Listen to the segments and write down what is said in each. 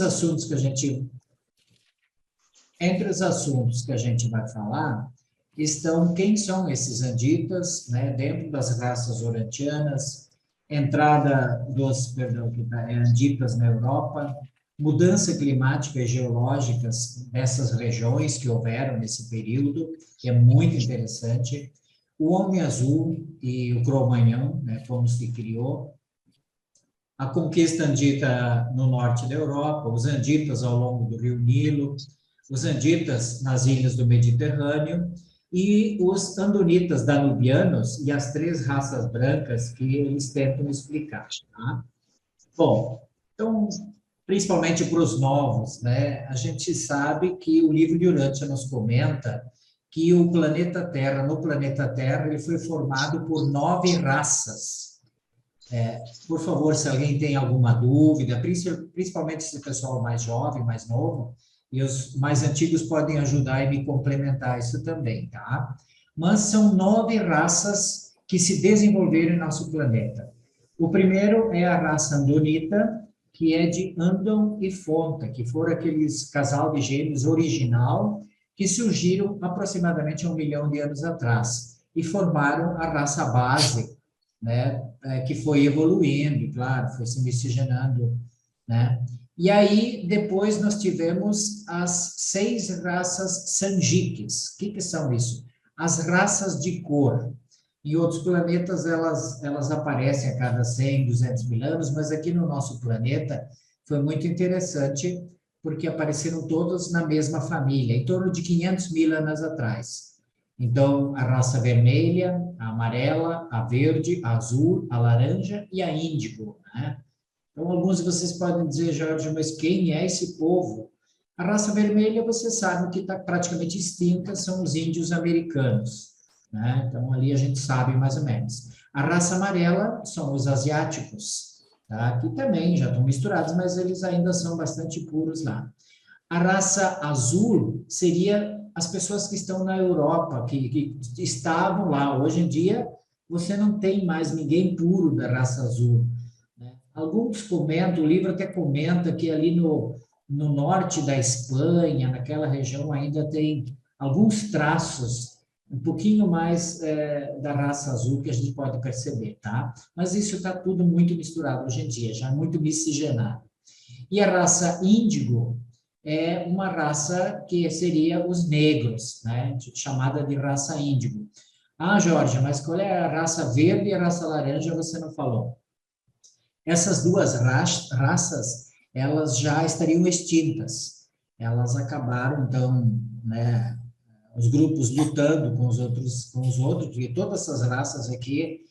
assuntos que a gente, entre os assuntos que a gente vai falar, estão quem são esses anditas, né, dentro das raças urantianas, entrada dos, anditas na Europa, mudança climática e geológicas dessas regiões que houveram nesse período, que é muito interessante, o homem azul e o Cro-Magnon, né, como se criou, a conquista andita no norte da Europa, os anditas ao longo do rio Nilo, os anditas nas ilhas do Mediterrâneo e os andonitas danubianos e as três raças brancas que eles tentam explicar. Tá? Bom, então, principalmente para os novos, né, a gente sabe que o livro de Urântia nos comenta que o planeta Terra, no planeta Terra, ele foi formado por 9 raças. Por favor, se alguém tem alguma dúvida, principalmente esse pessoal mais jovem, mais novo, e os mais antigos podem ajudar e me complementar isso também, tá? Mas são 9 raças que se desenvolveram em nosso planeta. O primeiro é a raça andonita, que é de Andon e Fonta, que foram aqueles casal de gêmeos original que surgiram aproximadamente 1 milhão de anos atrás e formaram a raça base, né, que foi evoluindo, claro, foi se miscigenando, né? E aí, depois nós tivemos as 6 raças Sanjiques. O que são isso? As raças de cor. Em outros planetas, elas aparecem a cada 100, 200 mil anos, mas aqui no nosso planeta foi muito interessante, porque apareceram todos na mesma família, em torno de 500 mil anos atrás. Então, a raça vermelha, a amarela, a verde, a azul, a laranja e a índigo, né? Então, alguns de vocês podem dizer, Jorge, mas quem é esse povo? A raça vermelha, você sabe que está praticamente extinta, são os índios americanos, né? Então, ali a gente sabe mais ou menos. A raça amarela são os asiáticos, tá? Que também já estão misturados, mas eles ainda são bastante puros lá. A raça azul seria as pessoas que estão na Europa, que estavam lá. Hoje em dia, você não tem mais ninguém puro da raça azul, né? Alguns comentam, o livro até comenta que ali no norte da Espanha, naquela região, ainda tem alguns traços um pouquinho mais da raça azul que a gente pode perceber, tá? Mas isso está tudo muito misturado hoje em dia, já muito miscigenado. E a raça índigo é uma raça que seria os negros, né? Chamada de raça índigo. Ah, Jorge, mas qual é a raça verde e a raça laranja? Você não falou. Essas duas raças, elas já estariam extintas. Elas acabaram, então, né, os grupos lutando com os outros, e todas essas raças aqui,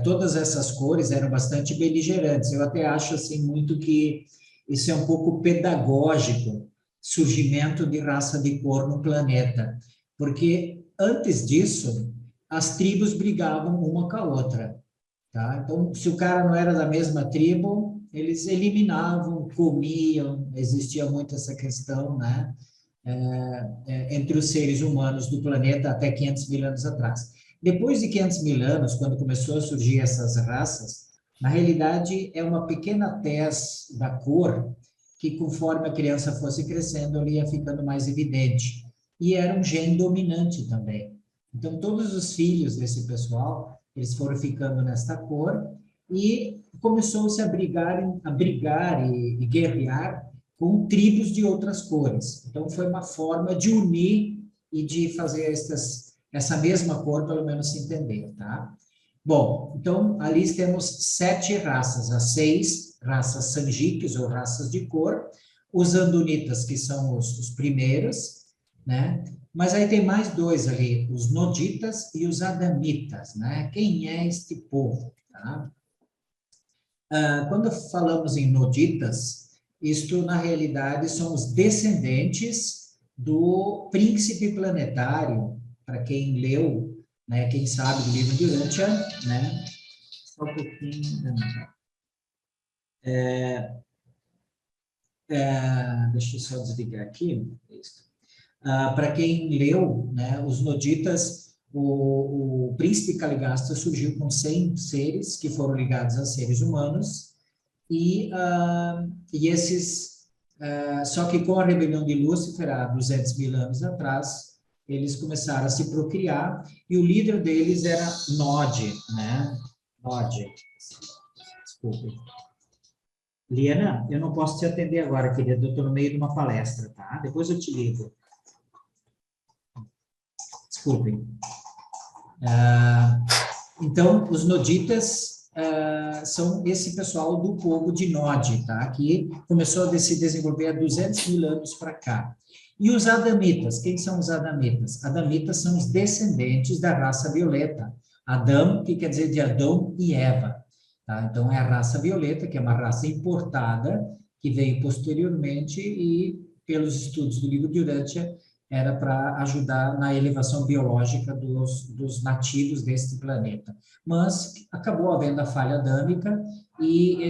todas essas cores eram bastante beligerantes. Eu até acho, assim, muito que isso é um pouco pedagógico, surgimento de raça de cor no planeta, porque antes disso, as tribos brigavam uma com a outra, tá? Então, se o cara não era da mesma tribo, eles eliminavam, comiam, existia muito essa questão, né? Entre os seres humanos do planeta até 500 mil anos atrás. Depois de 500 mil anos, quando começou a surgir essas raças, na realidade é uma pequena tez da cor que, conforme a criança fosse crescendo, ele ia ficando mais evidente. E era um gene dominante também. Então, todos os filhos desse pessoal, eles foram ficando nesta cor e começou-se a brigar e guerrear com tribos de outras cores. Então, foi uma forma de unir e de fazer essa mesma cor, pelo menos, se entender, tá? Bom, então, ali temos 7 raças, as 6 raças sanjiques, ou raças de cor, os andonitas, que são os primeiros, né? Mas aí tem mais 2 ali, os noditas e os adamitas, né? Quem é este povo, tá? Quando falamos em noditas, isto, na realidade, são os descendentes do príncipe planetário, para quem leu, né, quem sabe do livro de Urântia, né? Só um pouquinho. Deixa eu só desligar aqui. Para quem leu, né, os noditas, o príncipe Caligasta surgiu com 100 seres que foram ligados a seres humanos, e esses Só que com a rebelião de Lúcifer, há 200 mil anos atrás, eles começaram a se procriar, e o líder deles era Nod, né? Nod. Desculpe. Liana, eu não posso te atender agora, querida, eu estou no meio de uma palestra, tá? Depois eu te ligo. Desculpem. Então, os noditas são esse pessoal do povo de Nod, tá? Que começou a se desenvolver há 200 mil anos para cá. E os adamitas, quem são os adamitas? Adamitas são os descendentes da raça violeta. Adão, que quer dizer de Adão e Eva. Tá? Então, é a raça violeta, que é uma raça importada, que veio posteriormente e, pelos estudos do livro de Urântia, era para ajudar na elevação biológica dos nativos deste planeta. Mas acabou havendo a falha adâmica e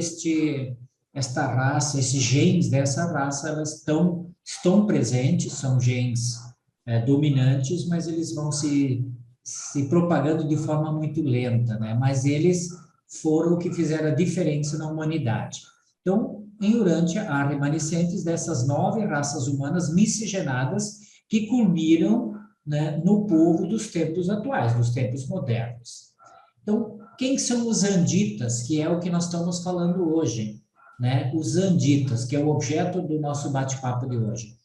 esta raça, esses genes dessa raça, elas estão presentes, são genes dominantes, mas eles vão se propagando de forma muito lenta, né? Mas eles foram o que fizeram a diferença na humanidade. Então, em Urântia, há remanescentes dessas 9 raças humanas miscigenadas que culminam, né, no povo dos tempos atuais, dos tempos modernos. Então, quem são os anditas, que é o que nós estamos falando hoje, né? Os anditas, que é o objeto do nosso bate-papo de hoje.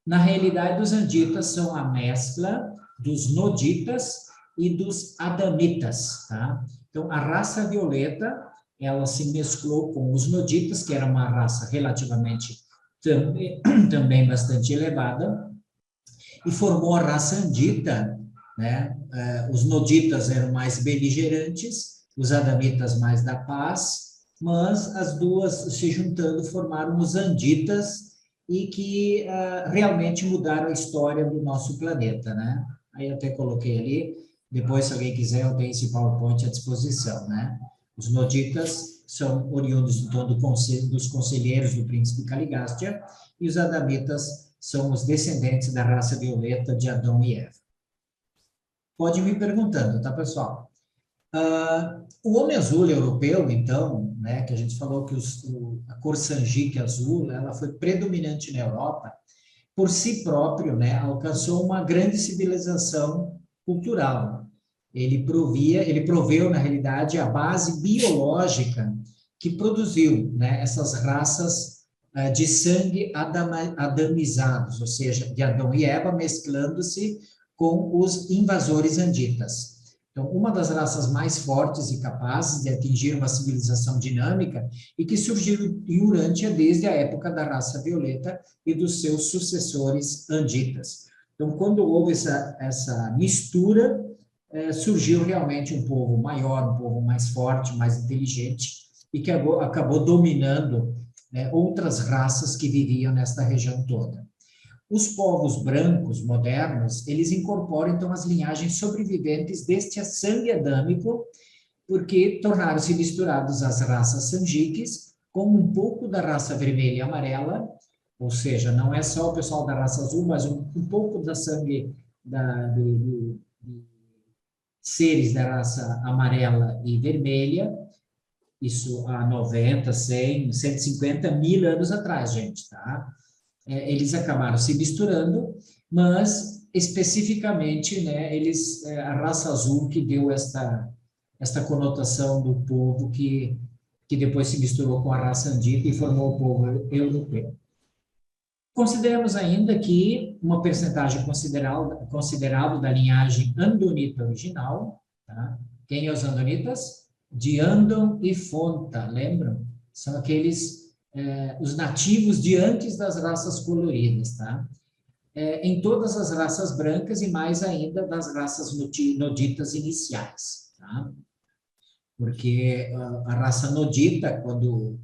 Na realidade, os anditas são a mescla dos noditas e dos adamitas, tá? Então, a raça violeta, ela se mesclou com os noditas, que era uma raça relativamente também bastante elevada, e formou a raça andita, né? Os noditas eram mais beligerantes, os adamitas mais da paz, mas as duas se juntando formaram os anditas e que realmente mudaram a história do nosso planeta, né? Aí eu até coloquei ali, depois se alguém quiser eu tenho esse PowerPoint à disposição, né? Os noditas são oriundos então dos conselheiros do príncipe Caligástia e os adamitas são os descendentes da raça violeta de Adão e Eva. Pode ir me perguntando, tá, pessoal? O homem azul europeu, então, né, que a gente falou que a cor sanjique azul, ela foi predominante na Europa, por si próprio, né, alcançou uma grande civilização cultural. Ele proveu, na realidade, a base biológica que produziu, né, essas raças de sangue adamizados, ou seja, de Adão e Eva mesclando-se com os invasores anditas. Então, uma das raças mais fortes e capazes de atingir uma civilização dinâmica e que surgiu em Urântia desde a época da raça violeta e dos seus sucessores anditas. Então, quando houve essa mistura, surgiu realmente um povo maior, um povo mais forte, mais inteligente, e que acabou dominando outras raças que viviam nesta região toda. Os povos brancos modernos, eles incorporam, então, as linhagens sobreviventes deste sangue adâmico, porque tornaram-se misturados as raças sanjiques com um pouco da raça vermelha e amarela, ou seja, não é só o pessoal da raça azul, mas um pouco da sangue de seres da raça amarela e vermelha, isso há 90, 100, 150 mil anos atrás, gente, tá? Eles acabaram se misturando, mas especificamente, né, a raça azul que deu esta conotação do povo que depois se misturou com a raça andita e formou o povo europeu. Consideramos ainda que uma percentagem considerável da linhagem andonita original, tá? Quem é os andonitas? De Andon e Fonta, lembram? São aqueles os nativos de antes das raças coloridas, tá? Em todas as raças brancas e mais ainda das raças noditas iniciais, tá? Porque a raça nodita, quando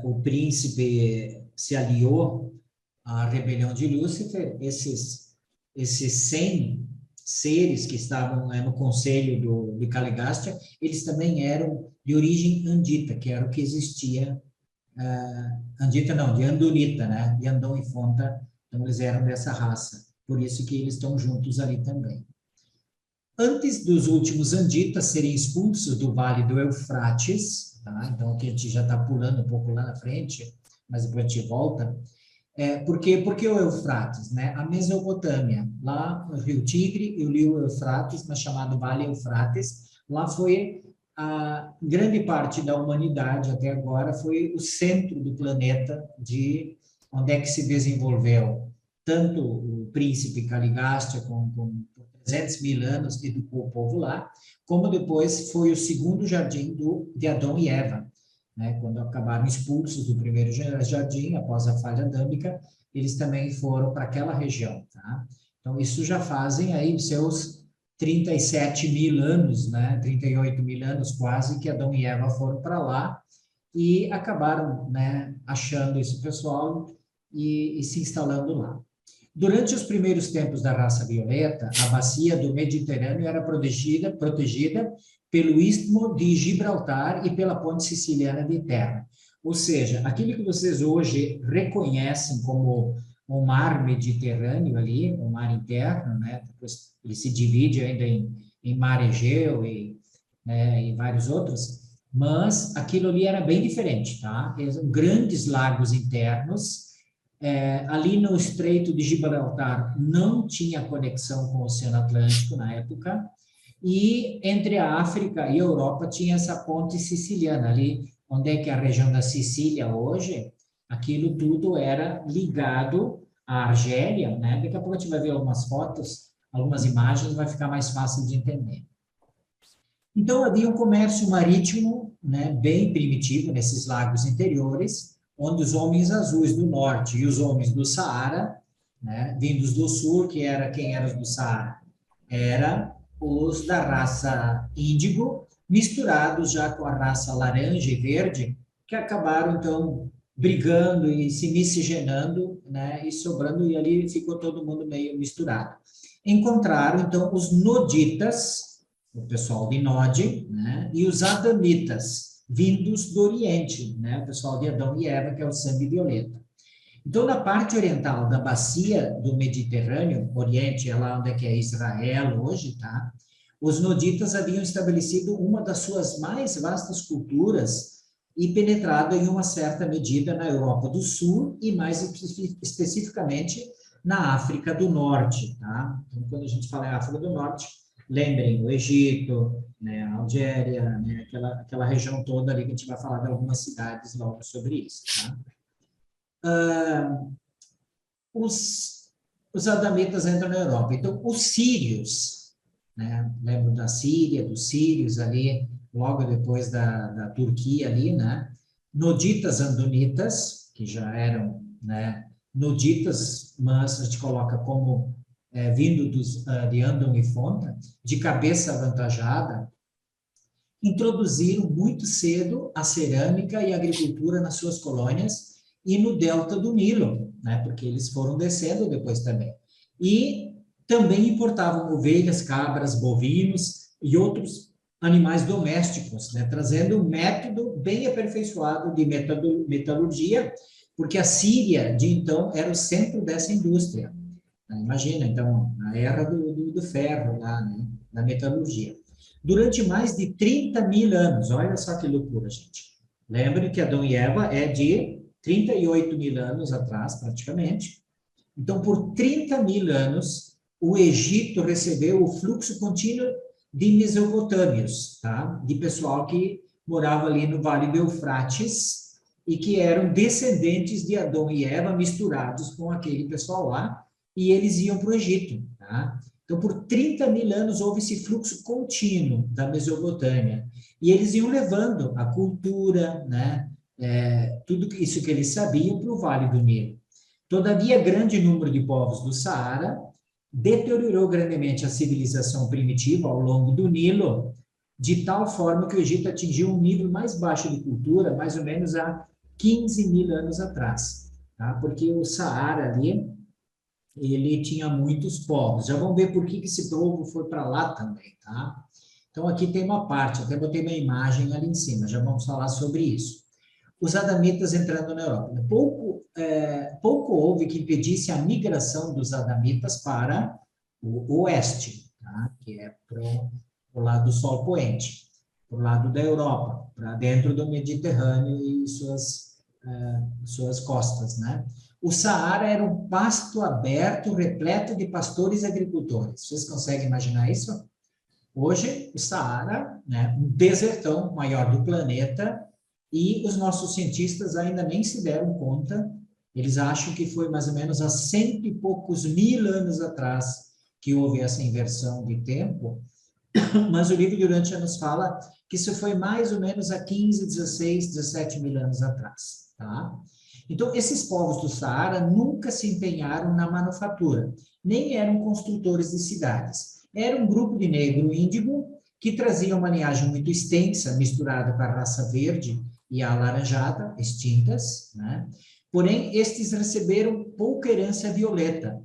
o príncipe se aliou à rebelião de Lúcifer, esses 100 seres que estavam no conselho de Caligástia, eles também eram de origem andita, que era o que existia andita não, de andonita, né? De Andão e Fonta, então eles eram dessa raça. Por isso que eles estão juntos ali também. Antes dos últimos anditas serem expulsos do Vale do Eufrates, tá? Então aqui a gente já está pulando um pouco lá na frente, mas depois a gente volta. Por que o Eufrates, né? A Mesopotâmia, lá o Rio Tigre e o Rio Eufrates, mas chamado Vale Eufrates, lá foi a grande parte da humanidade até agora, foi o centro do planeta de onde é que se desenvolveu tanto o príncipe Caligástia com 300 mil anos educou o povo lá, como depois foi o segundo jardim de Adão e Eva, né? Quando acabaram expulsos do primeiro jardim, após a falha adâmica, eles também foram para aquela região, tá? Então, isso já fazem aí seus 37 mil anos, né? 38 mil anos quase, que Adão e Eva foram para lá e acabaram, né, achando esse pessoal e se instalando lá. Durante os primeiros tempos da raça violeta, a bacia do Mediterrâneo era protegida pelo Istmo de Gibraltar e pela ponte siciliana de terra. Ou seja, aquilo que vocês hoje reconhecem como o mar Mediterrâneo ali, o mar interno, né? Depois ele se divide ainda em mar Egeu né, e vários outros, mas aquilo ali era bem diferente, tá? Eram grandes lagos internos. Ali no Estreito de Gibraltar não tinha conexão com o Oceano Atlântico na época, e entre a África e a Europa tinha essa ponte siciliana, ali onde é que é a região da Sicília hoje, aquilo tudo era ligado à Argélia, né? Daqui a pouco a gente vai ver algumas fotos, algumas imagens, vai ficar mais fácil de entender. Então, havia um comércio marítimo, né, bem primitivo nesses lagos interiores, onde os homens azuis do norte e os homens do Saara, né, vindos do sul, que era quem era os do Saara? Era os da raça índigo, misturados já com a raça laranja e verde, que acabaram, então, brigando e se miscigenando, né, e sobrando, e ali ficou todo mundo meio misturado. Encontraram, então, os noditas, o pessoal de Nod, né, e os adamitas, vindos do Oriente, né, o pessoal de Adão e Eva, que é o sangue violeta. Então, na parte oriental da bacia do Mediterrâneo, Oriente é lá onde é que é Israel hoje, tá? Os noditas haviam estabelecido uma das suas mais vastas culturas e penetrado em uma certa medida na Europa do Sul e mais especificamente na África do Norte, tá? Então, quando a gente fala em África do Norte, lembrem o Egito, né, a Algéria, né, aquela região toda ali que a gente vai falar de algumas cidades logo sobre isso, tá? Os adamitas entram na Europa. Então, os sírios, né? Lembro da Síria, dos sírios ali, logo depois da Turquia ali, né? Noditas andonitas, que já eram, né, noditas, mas a gente coloca como vindo de Andon e Fonta, de cabeça avantajada, introduziram muito cedo a cerâmica e a agricultura nas suas colônias e no delta do Nilo, né, porque eles foram descendo depois também. E também importavam ovelhas, cabras, bovinos e outros animais domésticos, né, trazendo um método bem aperfeiçoado de metalurgia, porque a Síria, de então, era o centro dessa indústria. Imagina, então, a era do ferro lá, né, da metalurgia. Durante mais de 30 mil anos, olha só que loucura, gente. Lembre que Adão e Eva é de 38 mil anos atrás, praticamente. Então, por 30 mil anos, o Egito recebeu o fluxo contínuo de mesopotâmios, tá? De pessoal que morava ali no Vale do Eufrates e que eram descendentes de Adão e Eva misturados com aquele pessoal lá, e eles iam para o Egito, tá? Então, por 30 mil anos houve esse fluxo contínuo da Mesopotâmia, e eles iam levando a cultura, né, tudo isso que eles sabiam para o Vale do Nilo. Todavia, grande número de povos do Saara deteriorou grandemente a civilização primitiva ao longo do Nilo, de tal forma que o Egito atingiu um nível mais baixo de cultura, mais ou menos há 15 mil anos atrás, tá? Porque o Saara ali, ele tinha muitos povos. Já vamos ver por que esse povo foi para lá também, tá? Então, aqui tem uma parte, até botei uma imagem ali em cima, já vamos falar sobre isso. Os adamitas entrando na Europa. Pouco houve que impedisse a migração dos adamitas para o oeste, tá? Que é para o lado do Sol Poente, para o lado da Europa, para dentro do Mediterrâneo e suas costas, né? o Saara era um pasto aberto, repleto de pastores e agricultores. Vocês conseguem imaginar isso? Hoje, o Saara, né, um desertão maior do planeta, e os nossos cientistas ainda nem se deram conta, eles acham que foi mais ou menos há 100 e poucos mil anos atrás que houve essa inversão de tempo, mas o livro de Urântia nos fala que isso foi mais ou menos há 15, 16, 17 mil anos atrás, tá? Então, esses povos do Saara nunca se empenharam na manufatura, nem eram construtores de cidades. Era um grupo de negro índigo que trazia uma linhagem muito extensa, misturada com a raça verde e a alaranjada, extintas, né? Porém, estes receberam pouca herança violeta,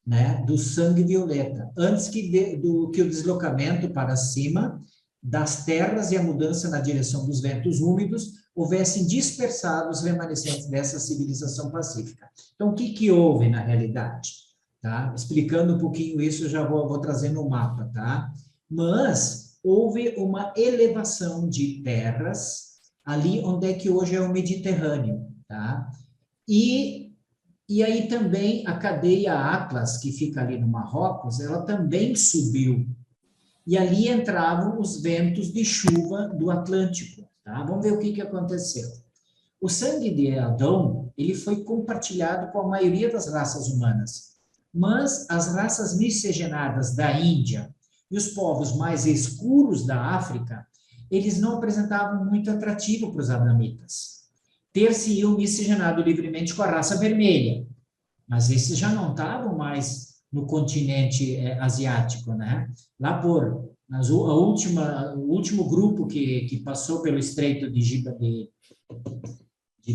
né, do sangue violeta, antes que o deslocamento para cima das terras e a mudança na direção dos ventos úmidos houvessem dispersado os remanescentes dessa civilização pacífica. Então, o que houve na realidade? Tá? Explicando um pouquinho isso, eu já vou trazer no mapa, tá? Mas houve uma elevação de terras ali onde é que hoje é o Mediterrâneo, tá? E aí também a cadeia Atlas, que fica ali no Marrocos, ela também subiu. E ali entravam os ventos de chuva do Atlântico. Tá? Vamos ver o que aconteceu. O sangue de Adão, ele foi compartilhado com a maioria das raças humanas. Mas as raças miscigenadas da Índia e os povos mais escuros da África, eles não apresentavam muito atrativo para os adamitas. Ter-se-iam miscigenado livremente com a raça vermelha, mas esses já não estavam mais no continente asiático, né? Lá o último grupo que passou pelo Estreito de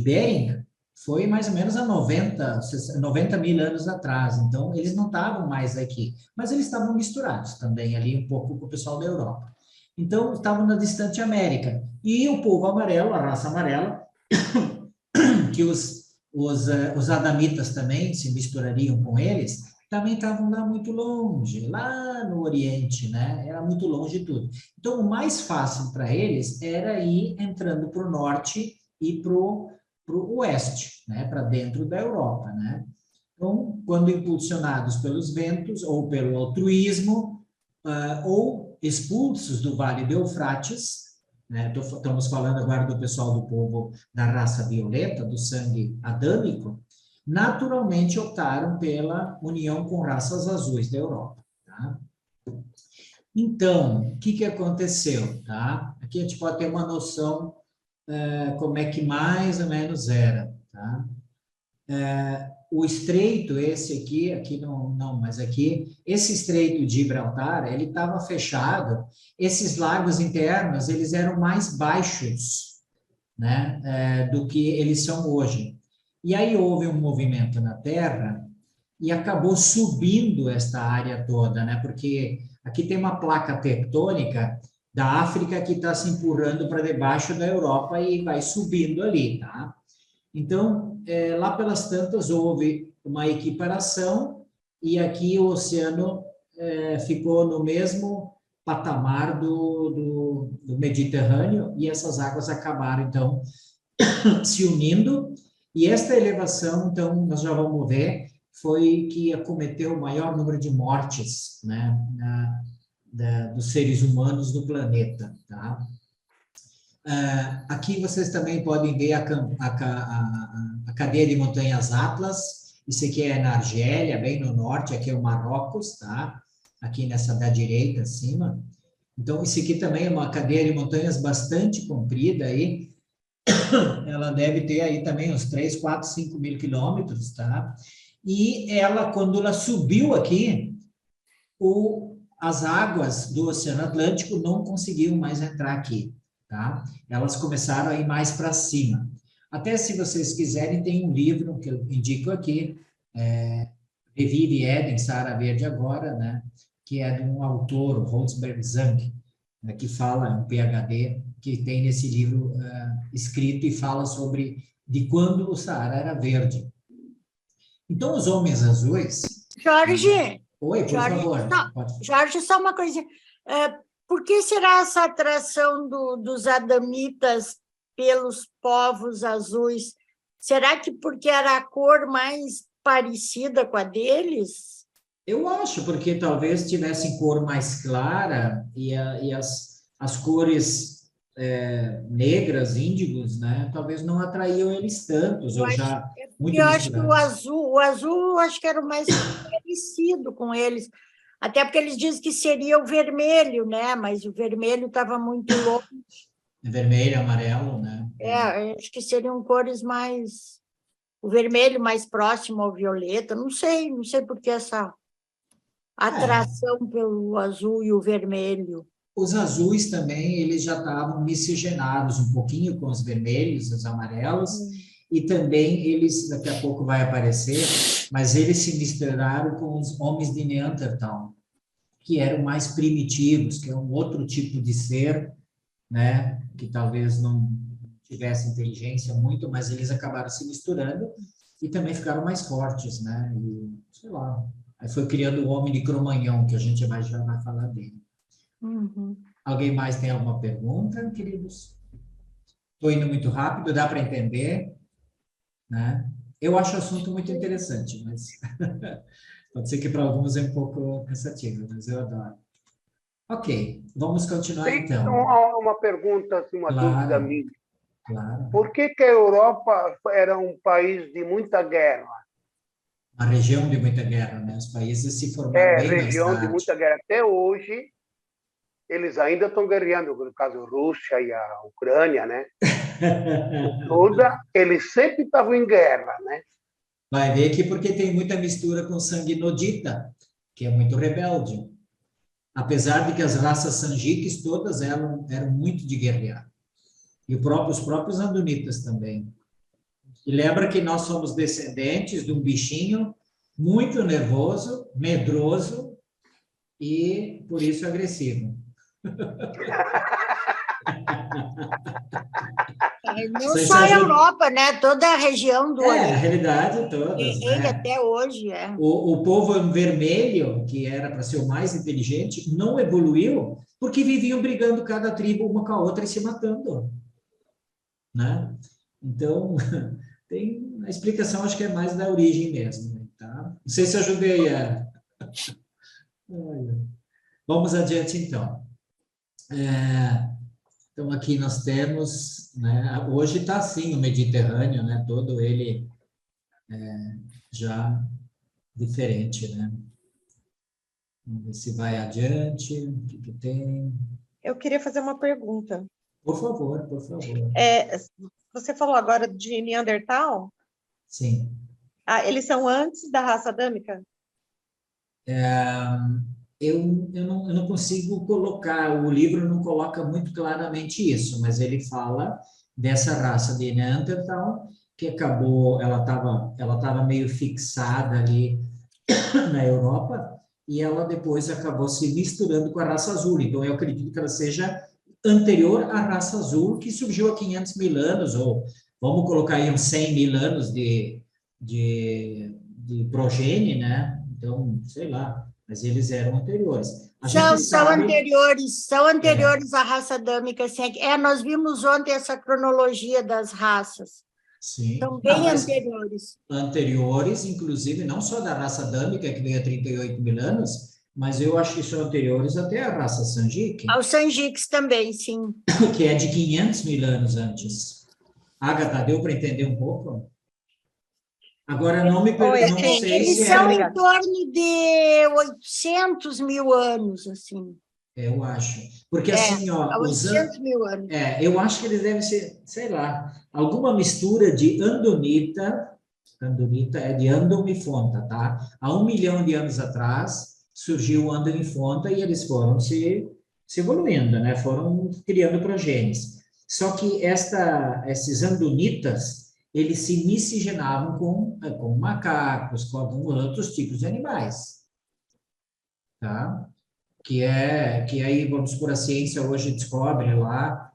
Bering foi mais ou menos há 90 mil anos atrás, então eles não estavam mais aqui, mas eles estavam misturados também ali um pouco com o pessoal da Europa. Então, estavam na distante América. E o povo amarelo, a raça amarela, que os adamitas também se misturariam com eles, também estavam lá muito longe, lá no Oriente, né? Era muito longe de tudo. Então, o mais fácil para eles era ir entrando para o norte e para o oeste, né? Para dentro da Europa, né? Então, quando impulsionados pelos ventos ou pelo altruísmo, ou expulsos do Vale do Eufrates, né? Estamos falando agora do pessoal do povo da raça violeta, do sangue adâmico, naturalmente optaram pela união com raças azuis da Europa. Tá? Então, o que aconteceu? Tá? Aqui a gente pode ter uma noção como é que mais ou menos era. Tá? O estreito, esse aqui não, mas aqui, esse estreito de Gibraltar, ele estava fechado, esses lagos internos, eles eram mais baixos, né, do que eles são hoje. E aí houve um movimento na Terra e acabou subindo esta área toda, né, porque aqui tem uma placa tectônica da África que está se empurrando para debaixo da Europa e vai subindo ali, tá? Então, lá pelas tantas, houve uma equiparação e aqui o oceano ficou no mesmo patamar do Mediterrâneo e essas águas acabaram, então, se unindo. E esta elevação, então, nós já vamos ver, foi que acometeu o maior número de mortes, né, dos seres humanos no planeta, tá? Aqui vocês também podem ver a cadeia de montanhas Atlas. Isso aqui é na Argélia, bem no norte, aqui é o Marrocos, tá? Aqui nessa da direita, acima. Então, isso aqui também é uma cadeia de montanhas bastante comprida aí. Ela deve ter aí também uns 3, 4, 5 mil quilômetros, tá? E ela, quando ela subiu aqui, as águas do Oceano Atlântico não conseguiam mais entrar aqui. Tá? Elas começaram a ir mais para cima. Até se vocês quiserem, tem um livro que eu indico aqui, Revive Éden, Saara Verde Agora, né? Que é de um autor, Holzberg Zang, né? Que fala, um PhD, que tem nesse livro escrito e fala sobre de quando o Saara era verde. Então, os homens azuis... Jorge! Oi, por favor. Jorge, só uma coisinha. Por que será essa atração dos adamitas pelos povos azuis? Será que porque era a cor mais parecida com a deles? Eu acho, porque talvez tivessem cor mais clara e as cores negras, índigos, né? Talvez não atraíam eles tantos, ou já muito Eu acho que misturados. o azul, eu acho que era o mais parecido com eles. Até porque eles dizem que seria o vermelho, né? Mas o vermelho estava muito longe. Vermelho, amarelo, né? Acho que seriam cores mais... O vermelho mais próximo ao violeta. Não sei por que essa É, atração pelo azul e o vermelho. os azuis também, eles já estavam miscigenados um pouquinho com os vermelhos, os amarelos, e também eles, daqui a pouco vai aparecer, mas eles se misturaram com os homens de Neandertal, que eram mais primitivos, que é um outro tipo de ser, né, que talvez não tivesse inteligência muito, mas eles acabaram se misturando e também ficaram mais fortes, né, e, sei lá, aí foi criando o homem de Cro-Magnon, que a gente já vai falar dele. Uhum. Alguém mais tem alguma pergunta, queridos? Estou indo muito rápido, dá para entender, né? Eu acho o assunto muito interessante, mas pode ser que para alguns é um pouco cansativo, mas eu adoro. Ok, vamos continuar Tem então. uma pergunta, assim, uma dúvida Claro, minha. claro. Por que a Europa era um país de muita guerra? Uma região de muita guerra, né? Os países se formaram É, bem mais região de tarde. muita guerra. Até hoje, eles ainda estão guerreando, no caso, a Rússia e a Ucrânia, né? Toda, eles sempre estavam em guerra, né? Vai ver que porque tem muita mistura com sangue nodita, que é muito rebelde. Apesar de que as raças sanjiques todas eram muito de guerrear. E os próprios andonitas também. E lembra que nós somos descendentes de um bichinho muito nervoso, medroso e, por isso, agressivo. Não só a Europa, né? Toda a região do a Oriente. realidade todas, Ele né? até hoje é. O povo vermelho, que era para ser o mais inteligente, não evoluiu porque viviam brigando cada tribo uma com a outra e se matando, né? Então, tem a explicação, acho que é mais da origem mesmo, né? Tá? Não sei se ajudei a... Vamos adiante, então. Então, aqui nós temos, né? Hoje está assim o Mediterrâneo, né? Todo ele já diferente, né? Vamos ver se vai adiante, o que que tem. Eu queria fazer uma pergunta. Por favor, por favor. Você falou agora de Neandertal? Sim. Eles são antes da raça adâmica? Eu não consigo colocar, o livro não coloca muito claramente isso, mas ele fala dessa raça de Neandertal, que acabou, ela tava meio fixada ali na Europa, e ela depois acabou se misturando com a raça azul. Então, eu acredito que ela seja anterior à raça azul, que surgiu há 500 mil anos, ou vamos colocar aí uns 100 mil anos de progênie, né? Então, sei lá, mas eles eram anteriores. A gente sabe... São anteriores à raça adâmica. Assim, nós vimos ontem essa cronologia das raças. Sim. São bem anteriores. Anteriores, inclusive, não só da raça adâmica, que veio há 38 mil anos, mas eu acho que são anteriores até à raça Sanjique. Aos Sanjiques também, sim. Que é de 500 mil anos antes. Agatha, deu para entender um pouco? Agora, não sei Eles se são em torno de 800 mil anos, assim. Eu acho. Porque assim, ó... 800 mil anos. Eu acho que eles devem ser, sei lá, alguma mistura de andonita é de Andomifonta, tá? Há 1 milhão de anos atrás, surgiu o Andomifonta e eles foram se evoluindo, né? Foram criando progênies. Só que esses andonitas, eles se miscigenavam com macacos, com alguns outros tipos de animais, tá? Que aí, vamos por a ciência hoje descobre lá,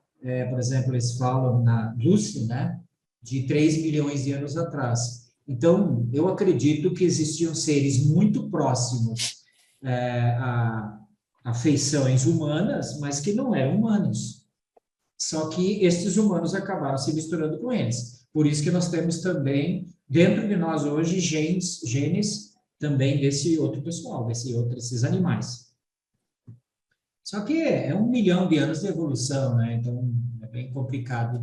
por exemplo, eles falam na Lucy, né? De 3 milhões de anos atrás. Então, eu acredito que existiam seres muito próximos a feições humanas, mas que não eram humanos. Só que estes humanos acabaram se misturando com eles. Por isso que nós temos também, dentro de nós hoje, genes também desse outro pessoal, desses animais. Só que é 1 milhão de anos de evolução, né? Então, é bem complicado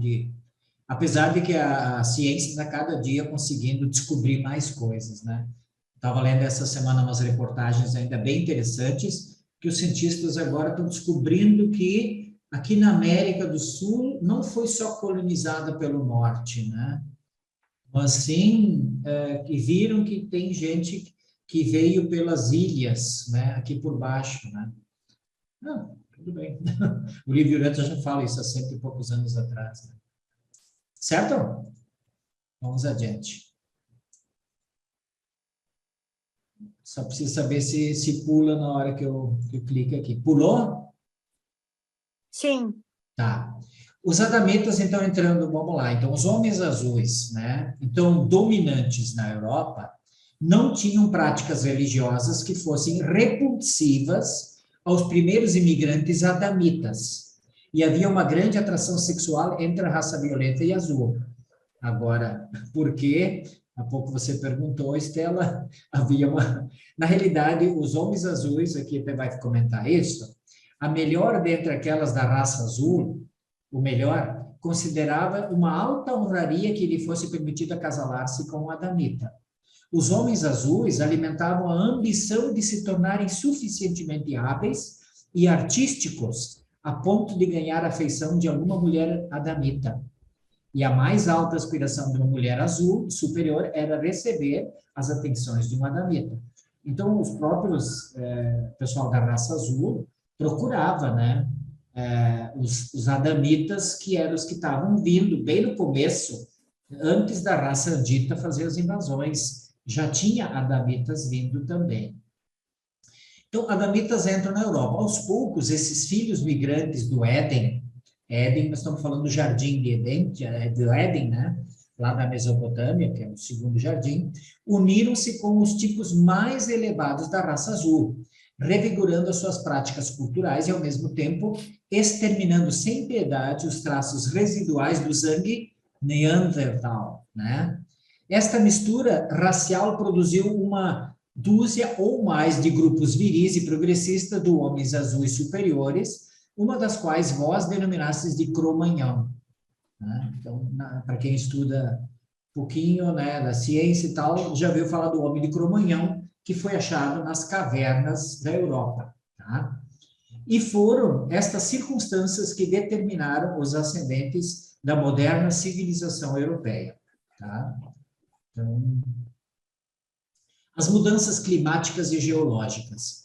apesar de que a ciência está cada dia conseguindo descobrir mais coisas, né? Estava lendo essa semana umas reportagens ainda bem interessantes, que os cientistas agora estão descobrindo que aqui na América do Sul não foi só colonizada pelo norte, né? Mas sim, que viram que tem gente que veio pelas ilhas, né? Aqui por baixo, né? Não, tudo bem. O Livio Urântia já fala isso há 100 e poucos anos atrás, né? Certo? Vamos adiante. Só preciso saber se pula na hora que eu clico aqui. Pulou? Sim. Tá. Os adamitas, então, entrando, vamos lá. Então, os homens azuis, né? Então, dominantes na Europa, não tinham práticas religiosas que fossem repulsivas aos primeiros imigrantes adamitas. E havia uma grande atração sexual entre a raça violeta e azul. Agora, por quê? Há pouco você perguntou, Estela, havia uma... Na realidade, os homens azuis, aqui até vai comentar isso, a melhor dentre aquelas da raça azul, o melhor, considerava uma alta honraria que lhe fosse permitido acasalar-se com um adamita. Os homens azuis alimentavam a ambição de se tornarem suficientemente hábeis e artísticos a ponto de ganhar a afeição de alguma mulher adamita. E a mais alta aspiração de uma mulher azul superior era receber as atenções de um adamita. Então, os próprios pessoal da raça azul procurava, né, os adamitas, que eram os que estavam vindo bem no começo, antes da raça andita fazer as invasões. Já tinha adamitas vindo também. Então, adamitas entram na Europa. Aos poucos, esses filhos migrantes do Éden, nós estamos falando do jardim de Éden, do Éden, né? Lá da Mesopotâmia, que é o segundo jardim, uniram-se com os tipos mais elevados da raça azul, revigorando as suas práticas culturais e, ao mesmo tempo, exterminando sem piedade os traços residuais do sangue Neandertal, né? Esta mistura racial produziu uma dúzia ou mais de grupos viris e progressistas de homens azuis superiores, uma das quais vós denominastes de Cro-Magnon. Né? Então, para quem estuda um pouquinho, né, da ciência e tal, já ouviu falar do homem de Cro-Magnon, que foi achado nas cavernas da Europa. Tá? E foram estas circunstâncias que determinaram os ascendentes da moderna civilização europeia. Tá? Então, as mudanças climáticas e geológicas.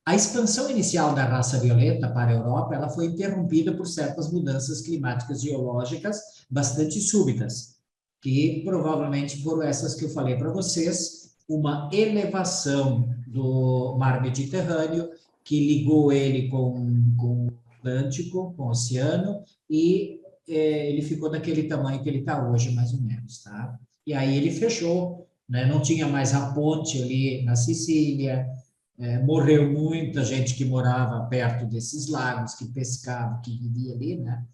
A expansão inicial da raça violeta para a Europa, ela foi interrompida por certas mudanças climáticas e geológicas bastante súbitas, que provavelmente foram essas que eu falei para vocês, uma elevação do mar Mediterrâneo, que ligou ele com o Atlântico, com o oceano, e ele ficou daquele tamanho que ele está hoje, mais ou menos, tá? E aí ele fechou, né? Não tinha mais a ponte ali na Sicília, morreu muita gente que morava perto desses lagos, que pescava, que vivia ali, né?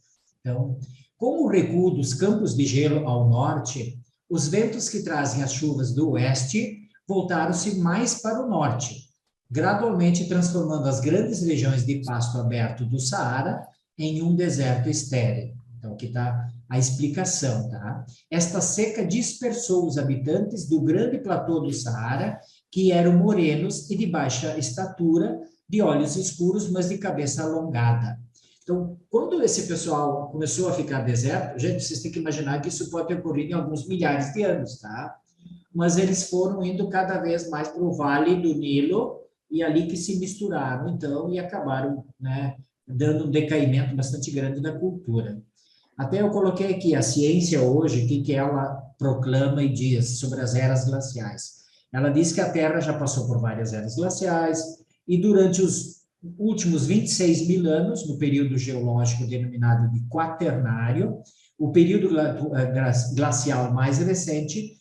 Então, com o recuo dos campos de gelo ao norte, os ventos que trazem as chuvas do oeste voltaram-se mais para o norte, gradualmente transformando as grandes regiões de pasto aberto do Saara em um deserto estéril. Então, aqui está a explicação, tá? Esta seca dispersou os habitantes do grande platô do Saara, que eram morenos e de baixa estatura, de olhos escuros, mas de cabeça alongada. Então, quando esse pessoal começou a ficar deserto, gente, vocês têm que imaginar que isso pode ter ocorrido em alguns milhares de anos, tá? Mas eles foram indo cada vez mais para o Vale do Nilo, e ali que se misturaram, então, e acabaram, né, dando um decaimento bastante grande da cultura. Até eu coloquei aqui a ciência hoje, o que ela proclama e diz sobre as eras glaciais. Ela diz que a Terra já passou por várias eras glaciais, e durante os últimos 26 mil anos, no período geológico denominado de Quaternário, o período glacial mais recente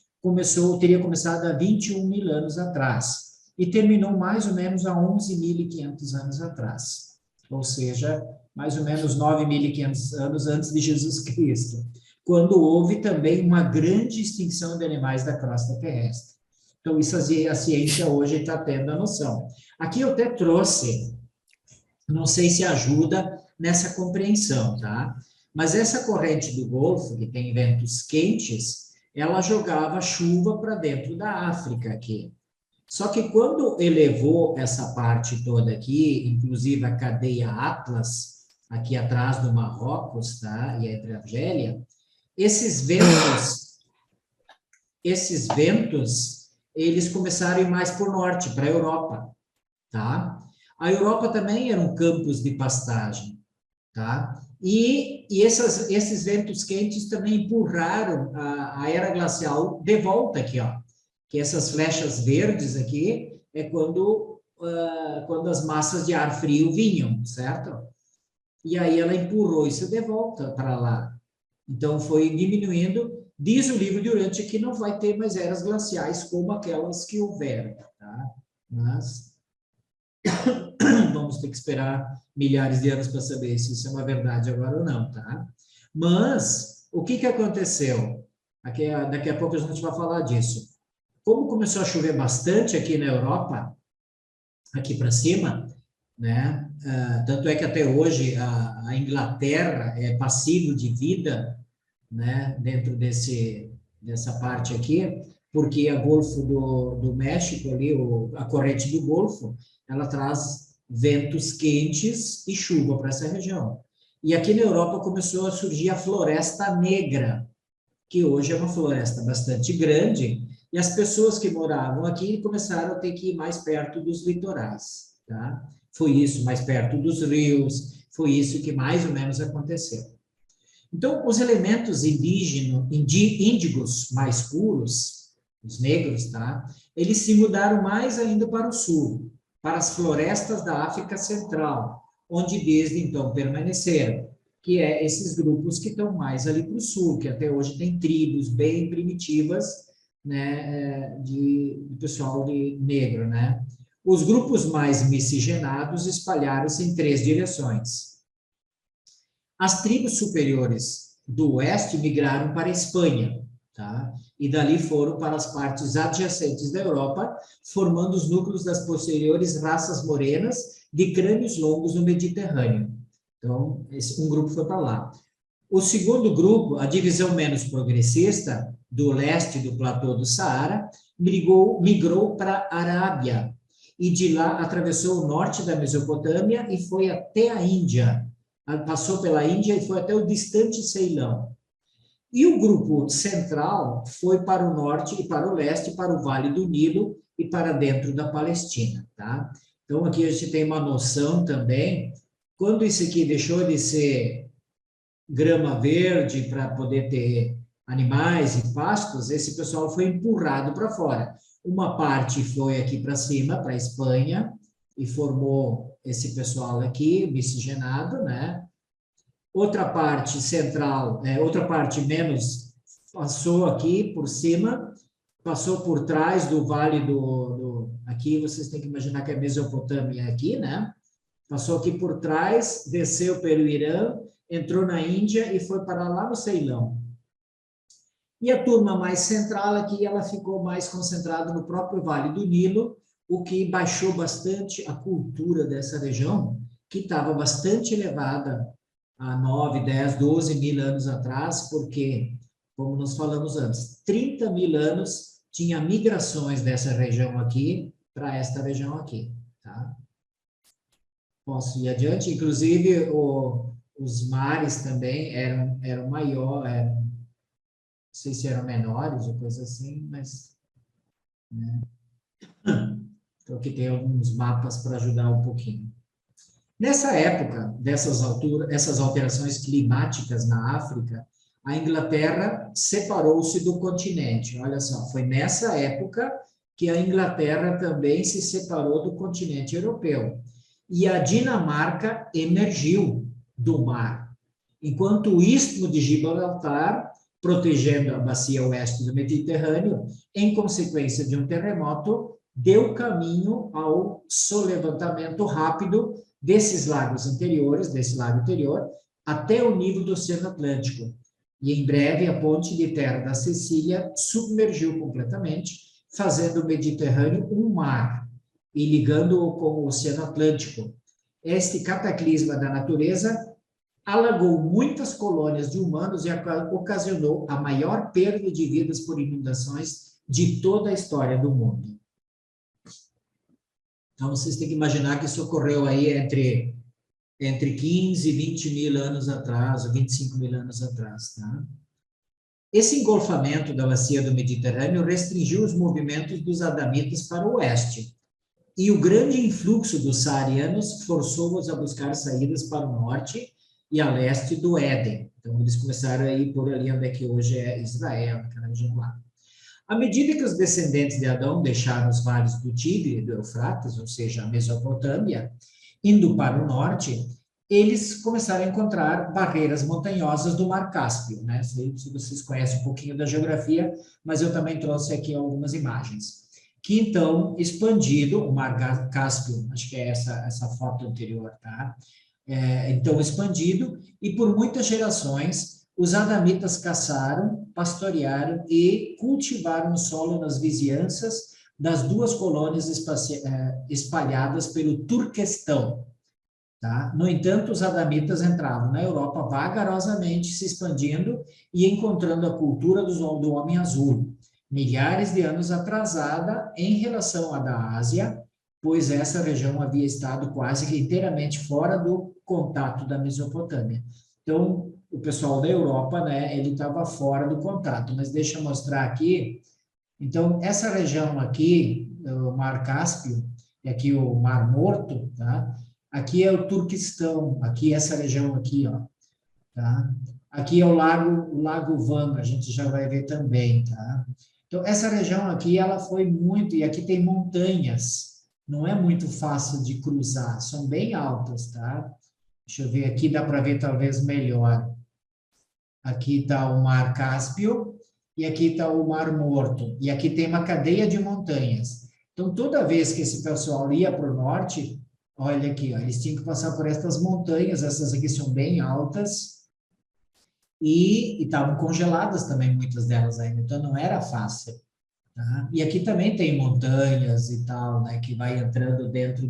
teria começado há 21 mil anos atrás, e terminou mais ou menos há 11.500 anos atrás, ou seja, mais ou menos 9.500 anos antes de Jesus Cristo. quando houve também uma grande extinção de animais da crosta terrestre. Então, isso a ciência hoje está tendo a noção. Aqui eu até trouxe, não sei se ajuda nessa compreensão, tá? Mas essa corrente do Golfo, que tem ventos quentes, ela jogava chuva para dentro da África aqui. Só que quando elevou essa parte toda aqui, inclusive a cadeia Atlas, aqui atrás do Marrocos, tá? E entre a Argélia, esses ventos, eles começaram a ir mais para o norte, para a Europa, tá? A Europa também era um campus de pastagem, tá? E esses ventos quentes também empurraram a era glacial de volta aqui, ó. Que essas flechas verdes aqui é quando as massas de ar frio vinham, certo? E aí ela empurrou isso de volta para lá. Então foi diminuindo. Diz o livro de Urântia que não vai ter mais eras glaciais como aquelas que houveram, tá? Mas vamos ter que esperar milhares de anos para saber se isso é uma verdade agora ou não, tá? Mas o que aconteceu? Daqui a pouco a gente vai falar disso. Como começou a chover bastante aqui na Europa, aqui para cima, né? Tanto é que até hoje a Inglaterra é passivo de vida, né? Dentro dessa parte aqui, porque a Golfo do México ali, a corrente do Golfo, ela traz ventos quentes e chuva para essa região. E aqui na Europa começou a surgir a Floresta Negra, que hoje é uma floresta bastante grande, e as pessoas que moravam aqui começaram a ter que ir mais perto dos litorais, tá? Foi isso, mais perto dos rios, foi isso que mais ou menos aconteceu. Então, os elementos índigos mais puros, os negros, tá? Eles se mudaram mais ainda para o sul, para as florestas da África Central, onde desde então permaneceram, que é esses grupos que estão mais ali para o sul, que até hoje tem tribos bem primitivas, né, de pessoal negro, né? Os grupos mais miscigenados espalharam-se em 3 direções. As tribos superiores do oeste migraram para a Espanha, tá? E dali foram para as partes adjacentes da Europa, formando os núcleos das posteriores raças morenas de crânios longos no Mediterrâneo. Então, um grupo foi para lá. O segundo grupo, a divisão menos progressista, do leste do platô do Saara, migrou para a Arábia, e de lá atravessou o norte da Mesopotâmia e foi até a Índia. Passou pela Índia e foi até o distante Ceilão. E o grupo central foi para o norte e para o leste, para o Vale do Nilo e para dentro da Palestina, tá? Então, aqui a gente tem uma noção também, quando isso aqui deixou de ser grama verde para poder ter animais e pastos, esse pessoal foi empurrado para fora. Uma parte foi aqui para cima, para a Espanha, e formou esse pessoal aqui, miscigenado, né? Outra parte central, outra parte menos, passou aqui por cima, passou por trás do vale aqui vocês têm que imaginar que é Mesopotâmia aqui, né? Passou aqui por trás, desceu pelo Irã, entrou na Índia e foi para lá no Ceilão. E a turma mais central aqui, ela ficou mais concentrada no próprio Vale do Nilo, o que baixou bastante a cultura dessa região, que estava bastante elevada há 9, 10, 12 mil anos atrás, porque, como nós falamos antes, 30 mil anos tinha migrações dessa região aqui para esta região aqui, tá? Posso ir adiante? Inclusive, os mares também eram maiores, não sei se eram menores ou coisa assim, mas... Né? Então, aqui tem alguns mapas para ajudar um pouquinho. Nessa época, essas alterações climáticas na África, a Inglaterra separou-se do continente. Olha só, foi nessa época que a Inglaterra também se separou do continente europeu. E a Dinamarca emergiu do mar, enquanto o Istmo de Gibraltar, protegendo a bacia oeste do Mediterrâneo, em consequência de um terremoto, deu caminho ao solevantamento rápido desses lagos anteriores, desse lago anterior, até o nível do Oceano Atlântico, E em breve a ponte de terra da Sicília submergiu completamente, fazendo o Mediterrâneo um mar e ligando-o com o Oceano Atlântico. Este cataclisma da natureza alagou muitas colônias de humanos e ocasionou a maior perda de vidas por inundações de toda a história do mundo. Então, vocês têm que imaginar que isso ocorreu aí entre 15 e 20 mil anos atrás, ou 25 mil anos atrás, tá? Esse engolfamento da bacia do Mediterrâneo restringiu os movimentos dos adamitas para o oeste, e o grande influxo dos saarianos forçou-os a buscar saídas para o norte e a leste do Éden. Então, eles começaram a ir por ali onde é que hoje é Israel, naquela região lá. À medida que os descendentes de Adão deixaram os vales do Tigre e do Eufrates, ou seja, a Mesopotâmia, indo para o norte, eles começaram a encontrar barreiras montanhosas do Mar Cáspio, né? Se vocês conhecem um pouquinho da geografia, mas eu também trouxe aqui algumas imagens. Que então, expandido, o Mar Cáspio, acho que é essa foto anterior, tá? Então, expandido, e por muitas gerações, os adamitas caçaram, pastorearam e cultivaram o solo nas vizinhanças das duas colônias espalhadas pelo Turquestão. Tá? No entanto, os adamitas entravam na Europa vagarosamente, se expandindo e encontrando a cultura do homem azul, milhares de anos atrasada em relação à da Ásia, pois essa região havia estado quase que inteiramente fora do contato da Mesopotâmia. Então, o pessoal da Europa, né, ele estava fora do contato, mas deixa eu mostrar aqui. Então, essa região aqui, o Mar Cáspio, e aqui o Mar Morto, tá? Aqui é o Turquestão, aqui essa região aqui, ó, tá? Aqui é o Lago Van, a gente já vai ver também, tá? Então, essa região aqui, ela foi muito, e aqui tem montanhas, não é muito fácil de cruzar, são bem altas, tá? Deixa eu ver, aqui dá para ver talvez melhor. Aqui está o Mar Cáspio, e aqui está o Mar Morto, e aqui tem uma cadeia de montanhas. Então, toda vez que esse pessoal ia para o norte, olha aqui, ó, eles tinham que passar por estas montanhas, essas aqui são bem altas, e estavam congeladas também, muitas delas ainda, então não era fácil. Tá? E aqui também tem montanhas e tal, né, que vai entrando dentro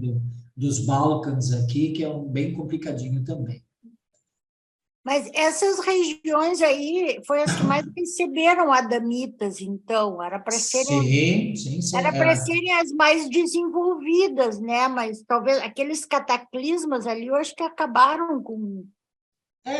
dos Balcãs aqui, que é bem complicadinho também. Mas essas regiões aí foi as que mais receberam adamitas, então, era para serem, sim. era para serem as mais desenvolvidas, né? Mas talvez aqueles cataclismas ali, eu acho que acabaram com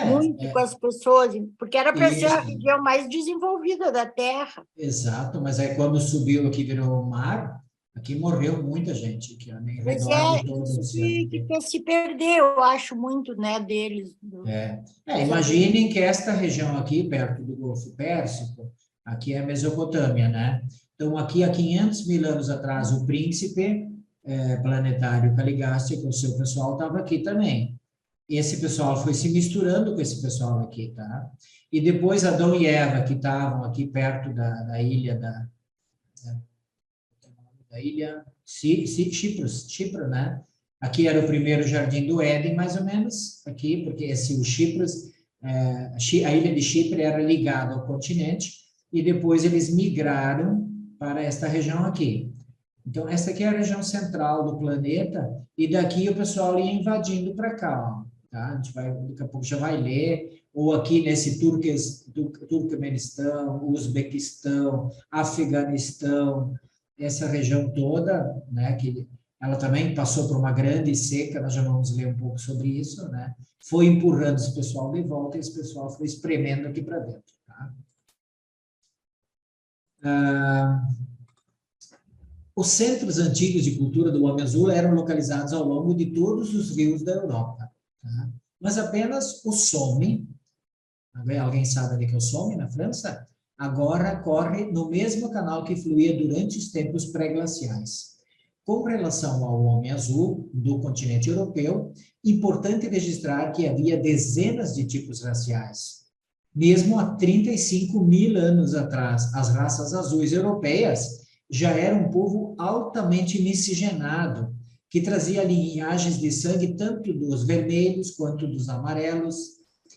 muito com as pessoas, porque era para ser a região mais desenvolvida da Terra. Exato, mas aí quando subiu aqui, virou mar, aqui morreu muita gente, aqui, em redor de todo o oceano. Que se perdeu, eu acho muito, né, deles. Imaginem que esta região aqui, perto do Golfo Pérsico, aqui é a Mesopotâmia, né? Então, aqui há 500 mil anos atrás, o príncipe planetário Caligasta, com o seu pessoal, estava aqui também. Esse pessoal foi se misturando com esse pessoal aqui, tá? E depois Adão e Eva, que estavam aqui perto da ilha Chipre, né? Aqui era o primeiro jardim do Éden, mais ou menos, aqui, porque o Chipre, a ilha de Chipre era ligada ao continente, e depois eles migraram para esta região aqui. Então, essa aqui é a região central do planeta, e daqui o pessoal ia invadindo para cá, ó. Tá? A gente daqui a pouco já vai ler, ou aqui nesse Turquemenistão, Uzbequistão, Afeganistão, essa região toda, né, que ela também passou por uma grande seca, nós já vamos ler um pouco sobre isso, né, foi empurrando esse pessoal de volta e esse pessoal foi espremendo aqui para dentro. Tá? Os centros antigos de cultura do homem azul eram localizados ao longo de todos os rios da Europa. Tá? Mas apenas o Somme, alguém sabe onde é o Somme, na França? Agora corre no mesmo canal que fluía durante os tempos pré-glaciais. Com relação ao homem azul do continente europeu, importante registrar que havia dezenas de tipos raciais. Mesmo há 35 mil anos atrás, as raças azuis europeias já eram um povo altamente miscigenado, que trazia linhagens de sangue tanto dos vermelhos quanto dos amarelos,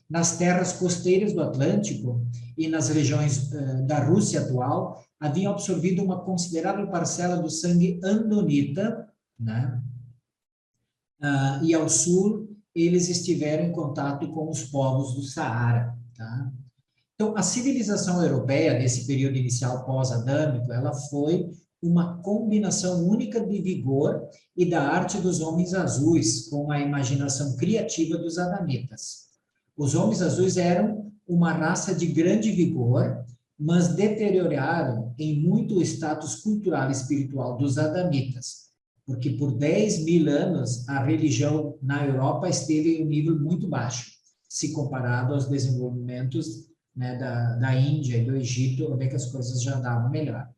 nas terras costeiras do Atlântico e nas regiões da Rússia atual, haviam absorvido uma considerável parcela do sangue andonita, né? E ao sul, eles estiveram em contato com os povos do Saara, tá? Então, a civilização europeia, nesse período inicial pós-adâmico, ela foi uma combinação única de vigor e da arte dos homens azuis, com a imaginação criativa dos adamitas. Os homens azuis eram uma raça de grande vigor, mas deterioraram em muito o status cultural e espiritual dos adamitas, porque por 10.000 anos a religião na Europa esteve em um nível muito baixo, se comparado aos desenvolvimentos, né, da Índia e do Egito, onde é que as coisas já andavam melhor.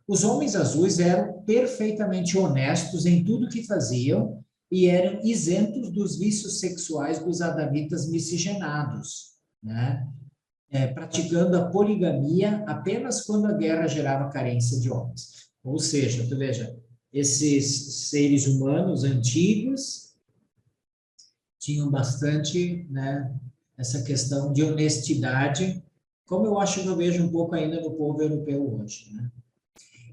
Os homens azuis eram perfeitamente honestos em tudo que faziam e eram isentos dos vícios sexuais dos adamitas miscigenados, né? Praticando a poligamia apenas quando a guerra gerava carência de homens. Ou seja, tu veja, esses seres humanos antigos tinham bastante, né, essa questão de honestidade, como eu acho que eu vejo um pouco ainda no povo europeu hoje, né?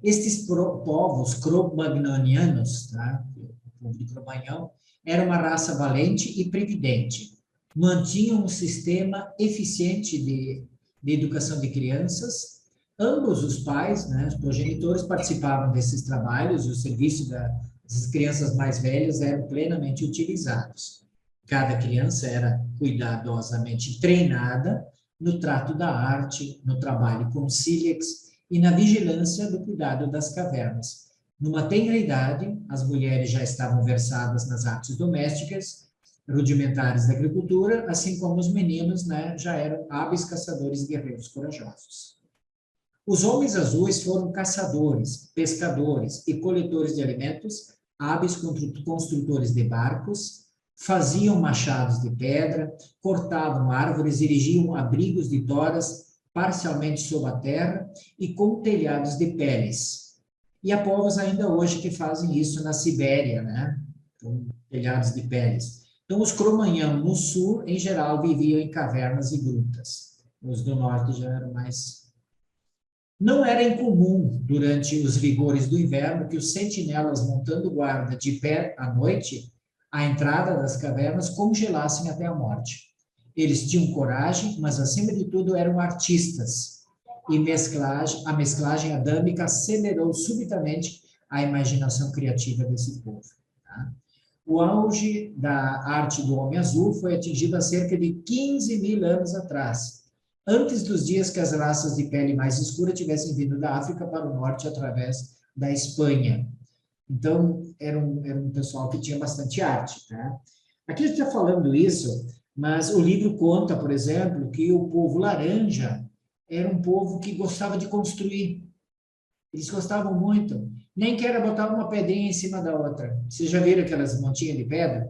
Estes povos cro-magnonianos, tá? O povo de Cro-Magnon, era uma raça valente e previdente. Mantinham um sistema eficiente de educação de crianças. Ambos os pais, né, os progenitores, participavam desses trabalhos e o serviço das crianças mais velhas eram plenamente utilizados. Cada criança era cuidadosamente treinada no trato da arte, no trabalho com sílex e na vigilância do cuidado das cavernas. Numa tenra idade, as mulheres já estavam versadas nas artes domésticas, rudimentares da agricultura, assim como os meninos, né, já eram hábeis caçadores e guerreiros corajosos. Os homens azuis foram caçadores, pescadores e coletores de alimentos, hábeis construtores de barcos, faziam machados de pedra, cortavam árvores, erigiam abrigos de toras parcialmente sob a terra e com telhados de peles. E há povos ainda hoje que fazem isso na Sibéria, né? Com telhados de peles. Então, os Cro-Magnon no sul, em geral, viviam em cavernas e grutas. Os do norte já eram mais... Não era incomum, durante os rigores do inverno, que os sentinelas montando guarda de pé à noite, à entrada das cavernas, congelassem até a morte. Eles tinham coragem, mas, acima de tudo, eram artistas. E a mesclagem adâmica acelerou subitamente a imaginação criativa desse povo. Tá? O auge da arte do homem azul foi atingido há cerca de 15.000 anos atrás, antes dos dias que as raças de pele mais escura tivessem vindo da África para o norte através da Espanha. Então, era um pessoal que tinha bastante arte. Tá? Aqui a gente está falando isso, mas o livro conta, por exemplo, que o povo laranja era um povo que gostava de construir. Eles gostavam muito. Nem que era botar uma pedrinha em cima da outra. Vocês já viram aquelas montinhas de pedra?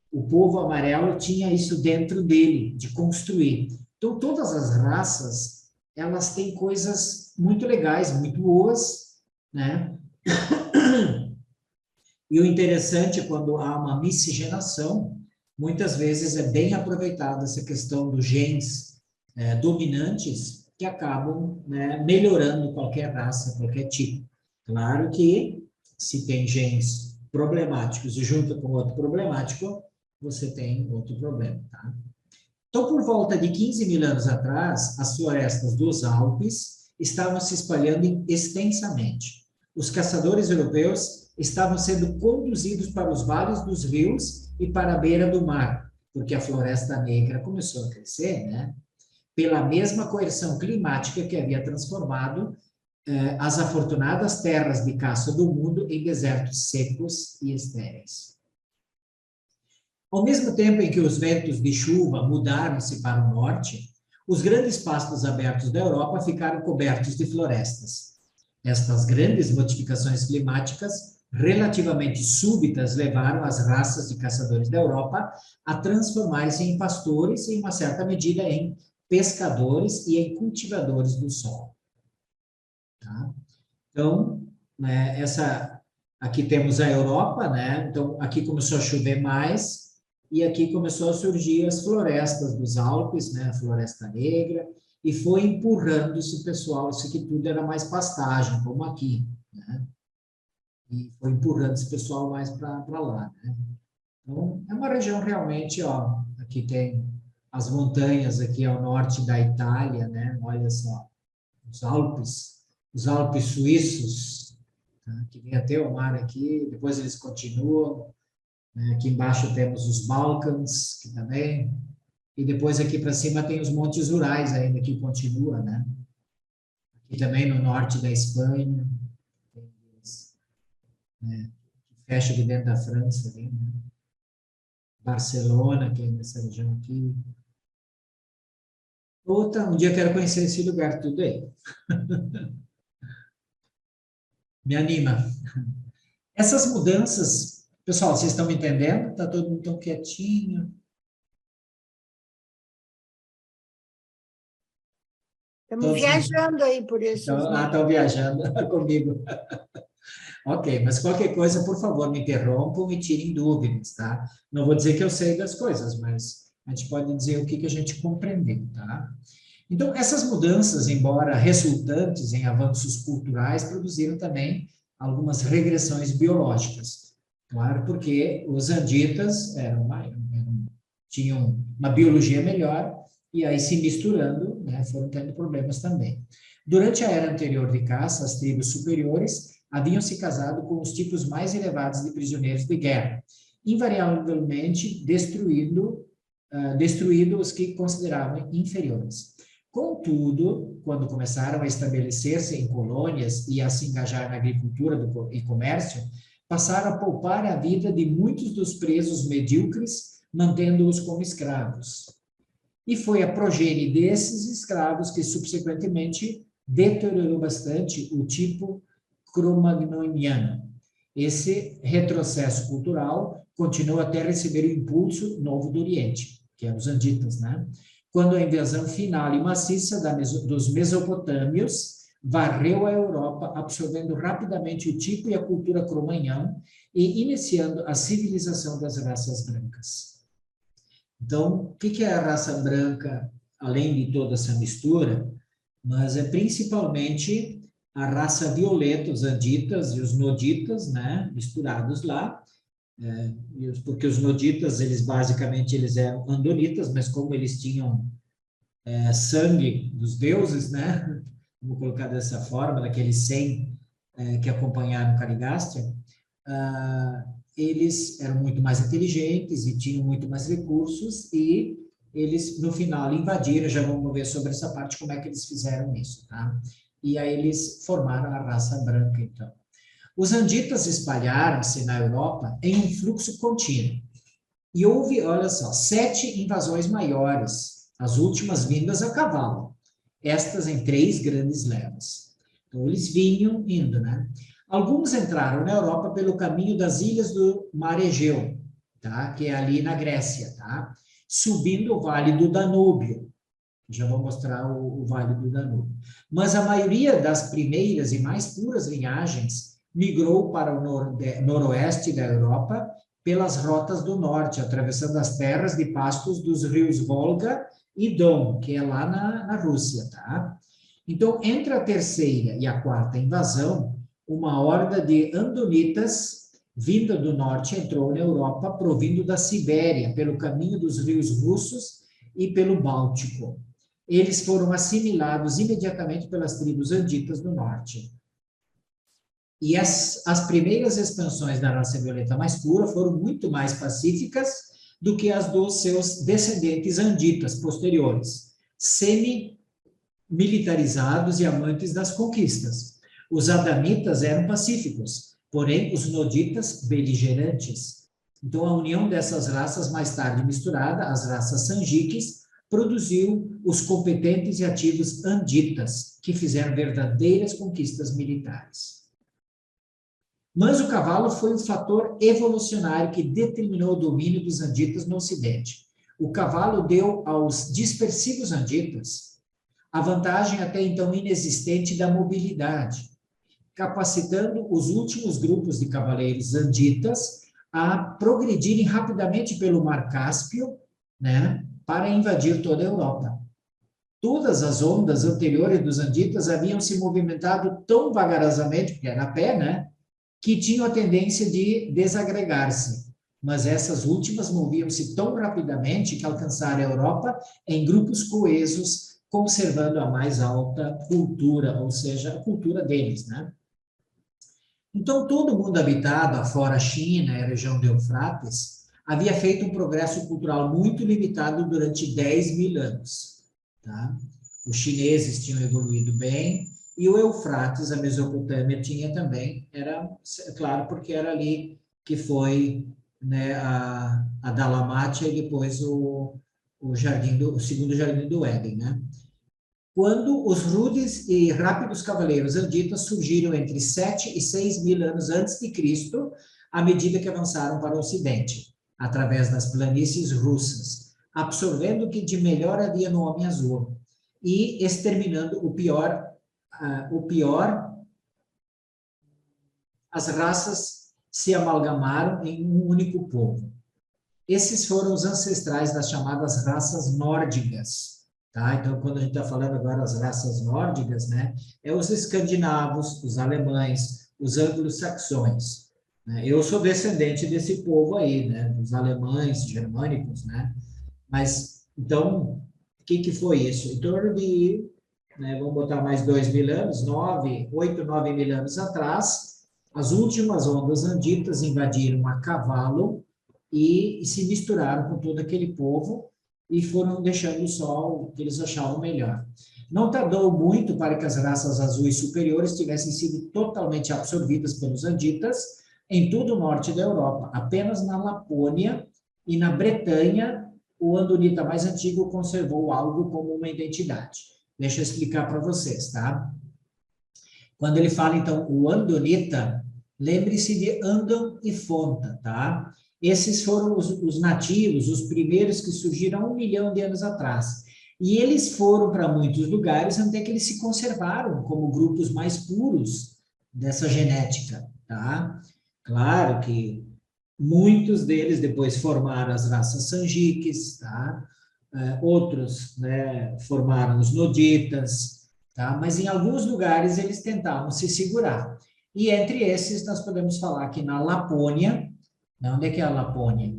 O povo amarelo tinha isso dentro dele, de construir. Então, todas as raças, elas têm coisas muito legais, muito boas, né? E o interessante é quando há uma miscigenação, muitas vezes é bem aproveitada essa questão dos genes dominantes que acabam, né, melhorando qualquer raça, qualquer tipo. Claro que se tem genes problemáticos e junto com outro problemático, você tem outro problema, tá? Então, por volta de 15.000 anos atrás, as florestas dos Alpes estavam se espalhando extensamente. Os caçadores europeus estavam sendo conduzidos para os vales dos rios e para a beira do mar, porque a floresta negra começou a crescer, né? Pela mesma coerção climática que havia transformado as afortunadas terras de caça do mundo em desertos secos e estéreis. Ao mesmo tempo em que os ventos de chuva mudaram-se para o norte, os grandes pastos abertos da Europa ficaram cobertos de florestas. Estas grandes modificações climáticas, relativamente súbitas, levaram as raças de caçadores da Europa a transformarem-se em pastores e, em uma certa medida, em pescadores e em cultivadores do solo. Tá? Então, né, aqui temos a Europa, né? Então, aqui começou a chover mais, e aqui começou a surgir as florestas dos Alpes, né, a Floresta Negra, e foi empurrando esse pessoal, isso aqui tudo era mais pastagem, como aqui, né? E foi empurrando esse pessoal mais para lá, né? Então, é uma região realmente, ó, aqui tem as montanhas aqui ao norte da Itália, né? Olha só, os Alpes suíços, tá? Que vem até o mar aqui, depois eles continuam, né? Aqui embaixo temos os Balcãs, que também, e depois aqui para cima tem os Montes Urais ainda, que continua, né? Aqui também no norte da Espanha, né? Fecha de dentro da França, ali, né? Barcelona, que é nessa região aqui. Outra, um dia eu quero conhecer esse lugar tudo aí. Me anima. Essas mudanças, pessoal, vocês estão me entendendo? Está todo mundo tão quietinho? Estamos viajando aí por isso. Estão viajando comigo. Ok, mas qualquer coisa, por favor, me interrompam e tirem dúvidas, tá? Não vou dizer que eu sei das coisas, mas a gente pode dizer o que a gente compreendeu, tá? Então, essas mudanças, embora resultantes em avanços culturais, produziram também algumas regressões biológicas. Claro, porque os anditas tinham uma biologia melhor e aí se misturando, né, foram tendo problemas também. Durante a era anterior de caça, as tribos superiores haviam se casado com os tipos mais elevados de prisioneiros de guerra, invariavelmente destruindo os que consideravam inferiores. Contudo, quando começaram a estabelecer-se em colônias e a se engajar na agricultura e comércio, passaram a poupar a vida de muitos dos presos medíocres, mantendo-os como escravos. E foi a progenie desses escravos que, subsequentemente, deteriorou bastante o tipo cromagnomiano. Esse retrocesso cultural continuou até receber o impulso novo do Oriente, que é os anditas, né? Quando a invasão final e maciça dos mesopotâmios varreu a Europa, absorvendo rapidamente o tipo e a cultura cromagnon e iniciando a civilização das raças brancas. Então, o que é a raça branca, além de toda essa mistura? Mas é principalmente a raça violeta, os anditas e os noditas, né, misturados lá, porque os noditas, eles eram andonitas, mas como eles tinham sangue dos deuses, né, vamos colocar dessa forma, daqueles 100 que acompanharam Caligastia, eles eram muito mais inteligentes e tinham muito mais recursos e eles, no final, invadiram, já vamos ver sobre essa parte, como é que eles fizeram isso, tá? E aí eles formaram a raça branca, então. Os anditas espalharam-se na Europa em um fluxo contínuo. E houve, olha só, 7 invasões maiores, as últimas vindas a cavalo. Estas em 3 grandes levas. Então, eles vinham indo, né? Alguns entraram na Europa pelo caminho das ilhas do Mar Egeu, tá? Que é ali na Grécia, tá? Subindo o Vale do Danúbio. Já vou mostrar o Vale do Danúbio. Mas a maioria das primeiras e mais puras linhagens migrou para o noroeste da Europa pelas rotas do norte, atravessando as terras de pastos dos rios Volga e Don, que é lá na Rússia, tá? Então, entre a terceira e a quarta invasão, uma horda de andonitas vinda do norte entrou na Europa, provindo da Sibéria, pelo caminho dos rios russos e pelo Báltico. Eles foram assimilados imediatamente pelas tribos anditas do norte. E as primeiras expansões da raça violeta mais pura foram muito mais pacíficas do que as dos seus descendentes anditas posteriores, semi-militarizados e amantes das conquistas. Os adamitas eram pacíficos, porém os noditas beligerantes. Então, a união dessas raças, mais tarde misturada, as raças sanjiques, produziu os competentes e ativos anditas, que fizeram verdadeiras conquistas militares. Mas o cavalo foi um fator evolucionário que determinou o domínio dos anditas no Ocidente. O cavalo deu aos dispersivos anditas a vantagem até então inexistente da mobilidade, capacitando os últimos grupos de cavaleiros anditas a progredirem rapidamente pelo Mar Cáspio, né, para invadir toda a Europa. Todas as ondas anteriores dos anditas haviam se movimentado tão vagarosamente, porque era a pé, né, que tinham a tendência de desagregar-se. Mas essas últimas moviam-se tão rapidamente que alcançaram a Europa em grupos coesos, conservando a mais alta cultura, ou seja, a cultura deles, né? Então, todo o mundo habitado, afora a China e a região do Eufrates, havia feito um progresso cultural muito limitado durante 10.000 anos. Tá? Os chineses tinham evoluído bem, e o Eufrates, a Mesopotâmia, tinha também, era, claro, porque era ali que foi, né, a Dalamátia e depois o segundo jardim do Éden, né? Quando os rudes e rápidos cavaleiros anditas surgiram entre 7 e 6.000 anos antes de Cristo, à medida que avançaram para o ocidente, através das planícies russas, absorvendo o que de melhor havia no homem azul e exterminando o pior, as raças se amalgamaram em um único povo. Esses foram os ancestrais das chamadas raças nórdicas. Tá? Então, quando a gente está falando agora das raças nórdicas, né, é os escandinavos, os alemães, os anglo-saxões. Né? Eu sou descendente desse povo aí, né, dos alemães, germânicos, né? Mas, então, o que foi isso? Em torno de, né, vamos botar mais 2.000 anos, 8, 9.000 anos atrás, as últimas ondas anditas invadiram a cavalo e se misturaram com todo aquele povo, e foram deixando só o que eles achavam melhor. Não tardou muito para que as raças azuis superiores tivessem sido totalmente absorvidas pelos anditas em todo o norte da Europa. Apenas na Lapônia e na Bretanha, o andonita mais antigo conservou algo como uma identidade. Deixa eu explicar para vocês, tá? Quando ele fala, então, o andonita, lembre-se de Andon e Fonta, tá? Esses foram os nativos, os primeiros que surgiram há 1 milhão de anos atrás. E eles foram para muitos lugares até que eles se conservaram como grupos mais puros dessa genética, tá? Claro que muitos deles depois formaram as raças sanjiques, tá? Outros, né, formaram os noditas, tá? Mas em alguns lugares eles tentavam se segurar. E entre esses nós podemos falar que na Lapônia, onde é que é a Lapônia?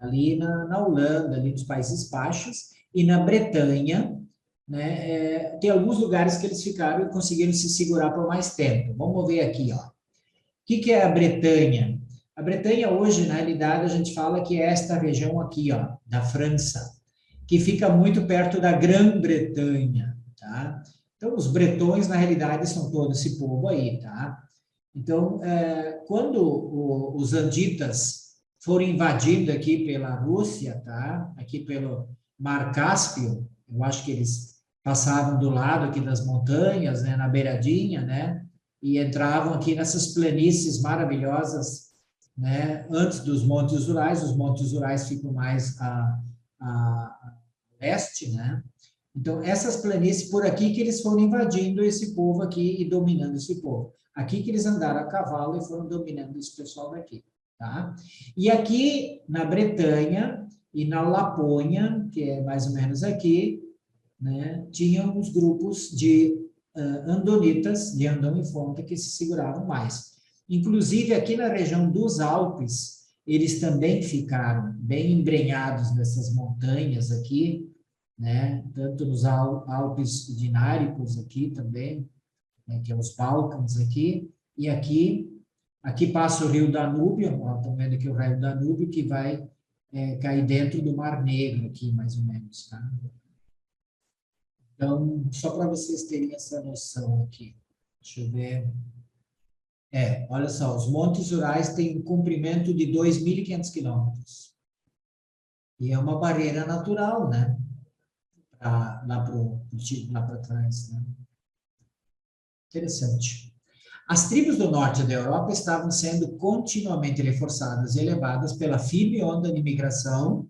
Ali na Holanda, ali nos Países Baixos, e na Bretanha, né, tem alguns lugares que eles ficaram e conseguiram se segurar por mais tempo. Vamos ver aqui, ó. O que é a Bretanha? A Bretanha hoje, na realidade, a gente fala que é esta região aqui, ó, da França, que fica muito perto da Grã-Bretanha, tá? Então, os bretões, na realidade, são todo esse povo aí, tá? Então, quando os anditas foram invadindo aqui pela Rússia, tá? Aqui pelo Mar Cáspio, eu acho que eles passavam do lado aqui das montanhas, né, na beiradinha, né, e entravam aqui nessas planícies maravilhosas, né, antes dos Montes Urais. Os Montes Urais ficam mais a leste, né? Então, essas planícies, por aqui que eles foram invadindo esse povo aqui e dominando esse povo. Aqui que eles andaram a cavalo e foram dominando esse pessoal daqui, tá? E aqui na Bretanha e na Lapônia, que é mais ou menos aqui, né, tinham os grupos de andonitas, de Andão e Fonta, que se seguravam mais. Inclusive, aqui na região dos Alpes, eles também ficaram bem embrenhados nessas montanhas aqui, né, tanto nos Alpes dináricos aqui também, né, que é os Balcãs aqui, e aqui passa o rio Danúbio, estão vendo aqui o rio Danúbio, que vai cair dentro do Mar Negro aqui, mais ou menos, tá? Então, só para vocês terem essa noção aqui, deixa eu ver. Olha só, os Montes Urais têm um comprimento de 2.500 quilômetros. E é uma barreira natural, né? Lá para trás, né? Interessante. As tribos do norte da Europa estavam sendo continuamente reforçadas e elevadas pela firme onda de imigração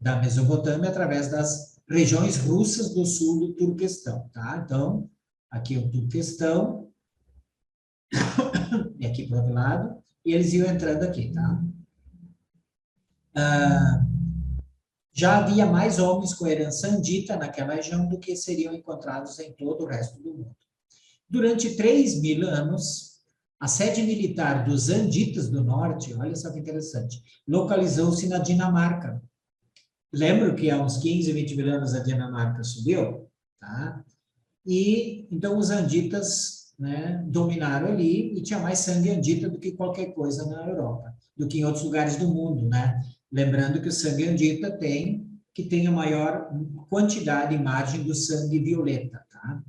da Mesopotâmia através das regiões russas do sul do Turquestão, tá? Então, aqui é o Turquestão, e aqui para o outro lado, e eles iam entrando aqui, tá? Já havia mais homens com herança andita naquela região do que seriam encontrados em todo o resto do mundo. Durante 3.000 anos, a sede militar dos Anditas do Norte, olha só que interessante, localizou-se na Dinamarca. Lembro que há uns 15, 20 mil anos a Dinamarca subiu, tá? E então os Anditas, né, dominaram ali e tinha mais sangue andita do que qualquer coisa na Europa, do que em outros lugares do mundo, né? Lembrando que o sangue andita tem a maior quantidade e margem do sangue violeta, tá?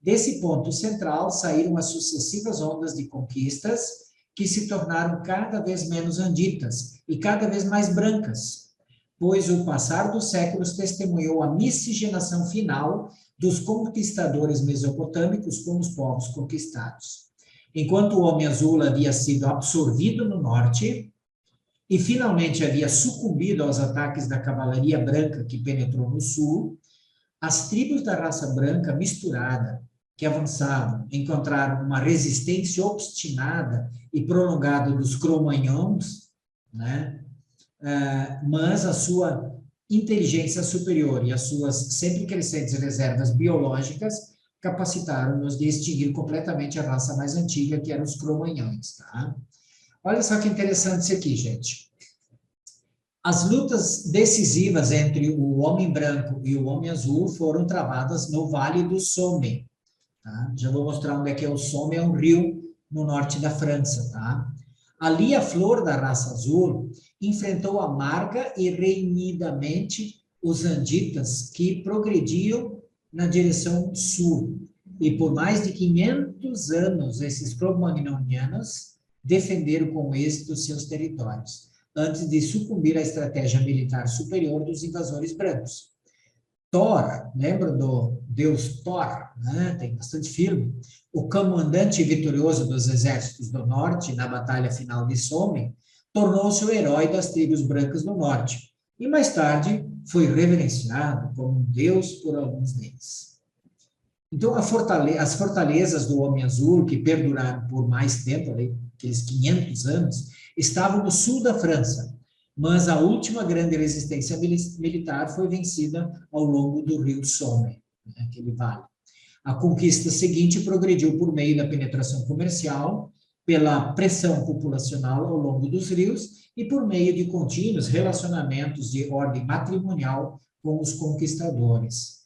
Desse ponto central saíram as sucessivas ondas de conquistas que se tornaram cada vez menos anditas e cada vez mais brancas, pois o passar dos séculos testemunhou a miscigenação final dos conquistadores mesopotâmicos com os povos conquistados. Enquanto o homem azul havia sido absorvido no norte e finalmente havia sucumbido aos ataques da cavalaria branca que penetrou no sul, as tribos da raça branca misturada que avançavam encontraram uma resistência obstinada e prolongada dos Cro-Magnons, né? Mas a sua inteligência superior e as suas sempre crescentes reservas biológicas capacitaram-nos de extinguir completamente a raça mais antiga, que eram os Cro-Magnons, tá? Olha só que interessante isso aqui, gente. As lutas decisivas entre o homem branco e o homem azul foram travadas no Vale do Somme. Tá? Já vou mostrar onde é que é o Somme, é um rio no norte da França. Tá? Ali a flor da raça azul enfrentou amarga e renhidamente os anditas que progrediam na direção sul. E por mais de 500 anos, esses cro-magnonianos defenderam com êxito seus territórios, antes de sucumbir à estratégia militar superior dos invasores brancos. Thor, lembra do deus Thor, né? Tem bastante filme. O comandante vitorioso dos exércitos do norte, na batalha final de Somme, tornou-se o herói das tribos brancas do norte, e mais tarde foi reverenciado como um deus por alguns deles. Então, as fortalezas do Homem Azul, que perduraram por mais tempo, aqueles 500 anos, estavam no sul da França, mas a última grande resistência militar foi vencida ao longo do rio Somme, aquele vale. A conquista seguinte progrediu por meio da penetração comercial, pela pressão populacional ao longo dos rios e por meio de contínuos relacionamentos de ordem matrimonial com os conquistadores.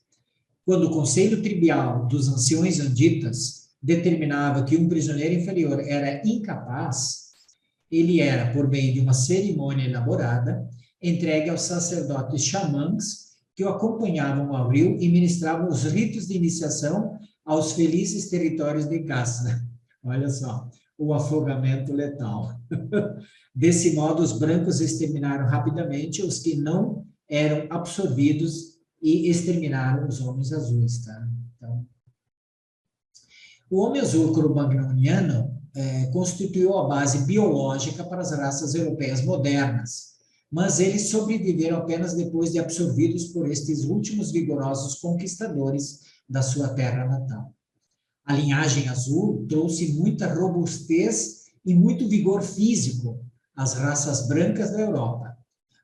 Quando o conselho tribal dos anciões anditas determinava que um prisioneiro inferior era incapaz, ele era, por meio de uma cerimônia elaborada, entregue aos sacerdotes xamãs que o acompanhavam ao rio e ministravam os ritos de iniciação aos felizes territórios de caça. Olha só, o afogamento letal. Desse modo, os brancos exterminaram rapidamente os que não eram absorvidos e exterminaram os homens azuis, tá? Então, o homem azul cro-magnoniano constituiu a base biológica para as raças europeias modernas, mas eles sobreviveram apenas depois de absorvidos por estes últimos vigorosos conquistadores da sua terra natal. A linhagem azul trouxe muita robustez e muito vigor físico às raças brancas da Europa,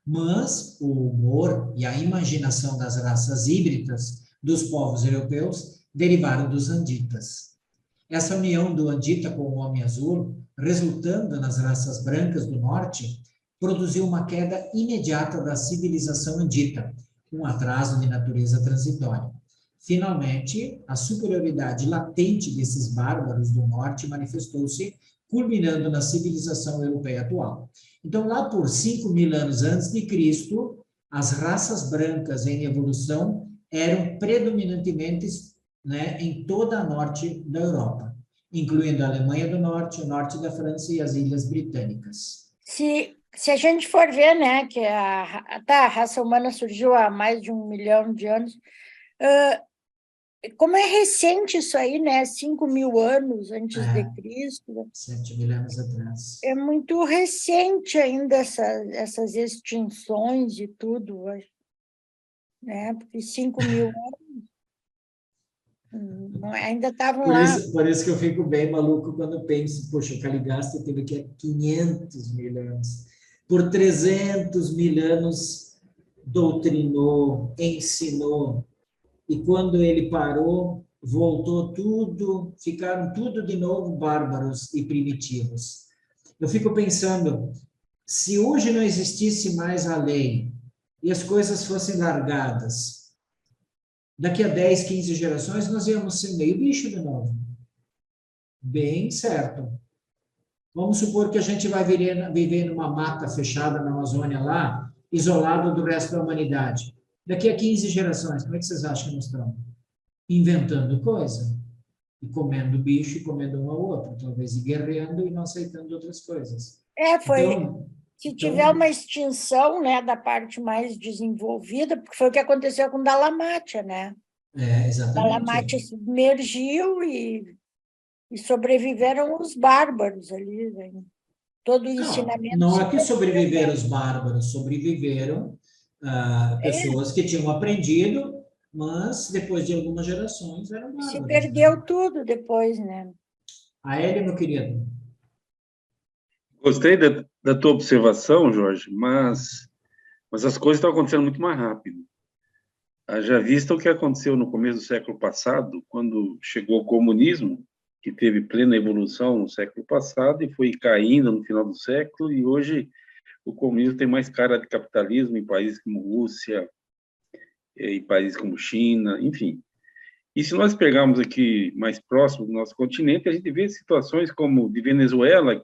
mas o humor e a imaginação das raças híbridas dos povos europeus derivaram dos anditas. Essa união do andita com o homem azul, resultando nas raças brancas do norte, produziu uma queda imediata da civilização andita, um atraso de natureza transitória. Finalmente, a superioridade latente desses bárbaros do norte manifestou-se, culminando na civilização europeia atual. Então, lá por 5.000 anos antes de Cristo, as raças brancas em evolução eram predominantemente, né, em toda a norte da Europa, incluindo a Alemanha do Norte, o norte da França e as Ilhas Britânicas. Se a gente for ver, né, que a raça humana surgiu há mais de 1 milhão de anos, como é recente isso aí, né? 5.000 anos antes de Cristo. 7.000 anos atrás. É muito recente ainda essas extinções e tudo, né? Porque 5.000 anos ainda estavam lá. Por isso que eu fico bem maluco quando penso, poxa, o Caligasta teve aqui há 500 mil anos. Por 300 mil anos doutrinou, ensinou. E quando ele parou, voltou tudo, ficaram tudo de novo bárbaros e primitivos. Eu fico pensando, se hoje não existisse mais a lei e as coisas fossem largadas, daqui a 10, 15 gerações, nós íamos ser meio bicho de novo. Bem certo. Vamos supor que a gente vai viver numa mata fechada na Amazônia lá, isolado do resto da humanidade. Daqui a 15 gerações, como é que vocês acham que nós estamos? Inventando coisa. E comendo bicho e comendo um ao outro. Talvez e guerreando e não aceitando outras coisas. Se tiver uma extinção, né, da parte mais desenvolvida, porque foi o que aconteceu com Dalamátia, né? Exatamente. Dalamátia submergiu e sobreviveram os bárbaros ali, né? Todo o ensinamento. Não é que sobreviveram os bárbaros, sobreviveram pessoas que tinham aprendido, mas depois de algumas gerações eram bárbaros. Se perdeu tudo depois, né? Aélia, meu querido. Gostei da tua observação, Jorge, mas as coisas estão acontecendo muito mais rápido. Já visto o que aconteceu no começo do século passado, quando chegou o comunismo, que teve plena evolução no século passado e foi caindo no final do século, e hoje o comunismo tem mais cara de capitalismo em países como Rússia, em países como China, enfim. E se nós pegarmos aqui mais próximo do nosso continente, a gente vê situações como de Venezuela,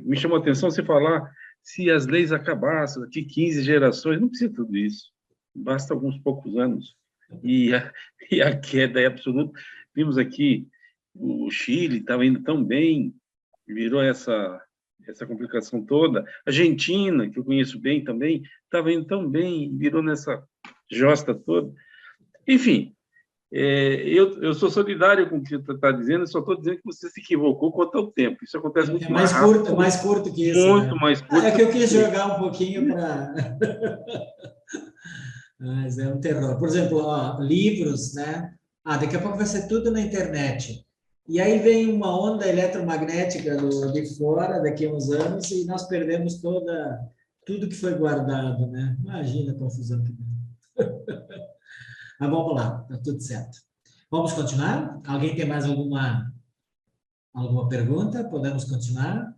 me chamou a atenção você falar se as leis acabassem daqui 15 gerações, não precisa tudo isso, basta alguns poucos anos. E a queda é absoluta. Vimos aqui o Chile estava indo tão bem, virou essa complicação toda. A Argentina, que eu conheço bem também, estava indo tão bem, virou nessa josta toda. Enfim, eu sou solidário com o que você está dizendo, só estou dizendo que você se equivocou quanto ao tempo. Isso acontece muito mais rápido. Mais curto que isso. Muito mais curto. É que eu quis jogar um pouquinho para... Mas é um terror. Por exemplo, livros, né? Daqui a pouco vai ser tudo na internet. E aí vem uma onda eletromagnética de fora, daqui a uns anos, e nós perdemos tudo que foi guardado, né? Imagina a confusão que deu. Mas vamos lá, está tudo certo. Vamos continuar? Alguém tem mais alguma pergunta? Podemos continuar?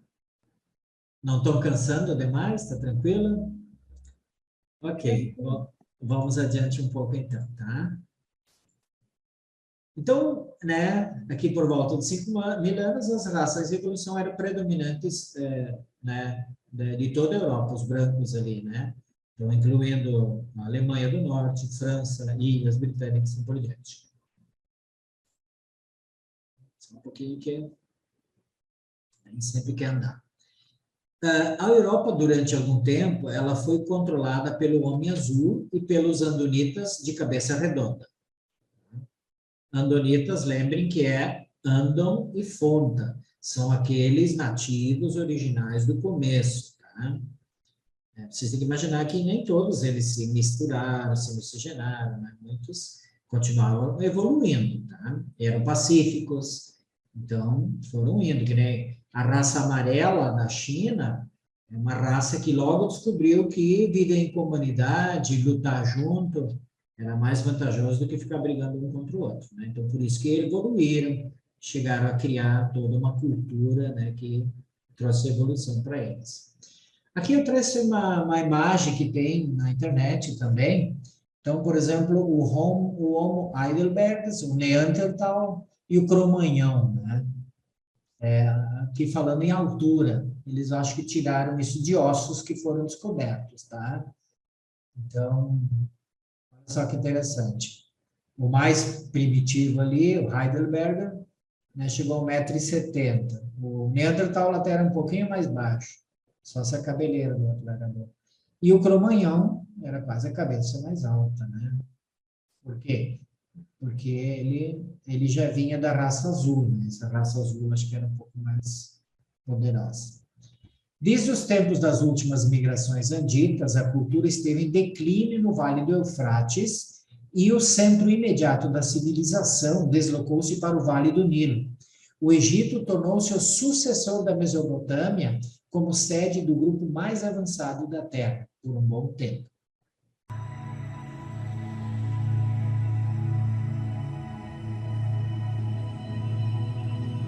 Não estou cansando demais? Está tranquilo? Ok, vamos adiante um pouco então, tá? Então, né, aqui por volta de 5 mil anos, as raças de evolução eram predominantes né, de toda a Europa, os brancos ali, né? Então, incluindo a Alemanha do Norte, França, Ilhas Britânicas e por diante. Só um pouquinho que a gente sempre quer andar. A Europa, durante algum tempo, ela foi controlada pelo Homem Azul e pelos Andonitas de cabeça redonda. Andonitas, lembrem que é Andon e Fonta, são aqueles nativos originais do começo, tá? Vocês têm que imaginar que nem todos eles se misturaram, se miscigenaram, né? Muitos continuavam evoluindo, tá? Eram pacíficos, então foram indo, que nem a raça amarela da China é uma raça que logo descobriu que viver em comunidade, lutar junto, era mais vantajoso do que ficar brigando um contra o outro, né? Então, por isso que evoluíram, chegaram a criar toda uma cultura, né, que trouxe evolução para eles. Aqui eu trouxe uma imagem que tem na internet também. Então, por exemplo, o Homo heidelbergensis, o Neandertal e o Cro-Magnon, né? Aqui falando em altura, eles acho que tiraram isso de ossos que foram descobertos, tá? Então, olha só que interessante. O mais primitivo ali, o Heidelberger, né, chegou a 1,70 m. O Neandertal até era um pouquinho mais baixo, só essa cabeleira do outro lado. E o Cro-Magnon era quase a cabeça mais alta, né? Por quê? Porque ele já vinha da raça azul, né? Essa raça azul acho que era um pouco mais poderosa. Desde os tempos das últimas migrações anditas, a cultura esteve em declínio no Vale do Eufrates e o centro imediato da civilização deslocou-se para o Vale do Nilo. O Egito tornou-se o sucessor da Mesopotâmia como sede do grupo mais avançado da Terra, por um bom tempo.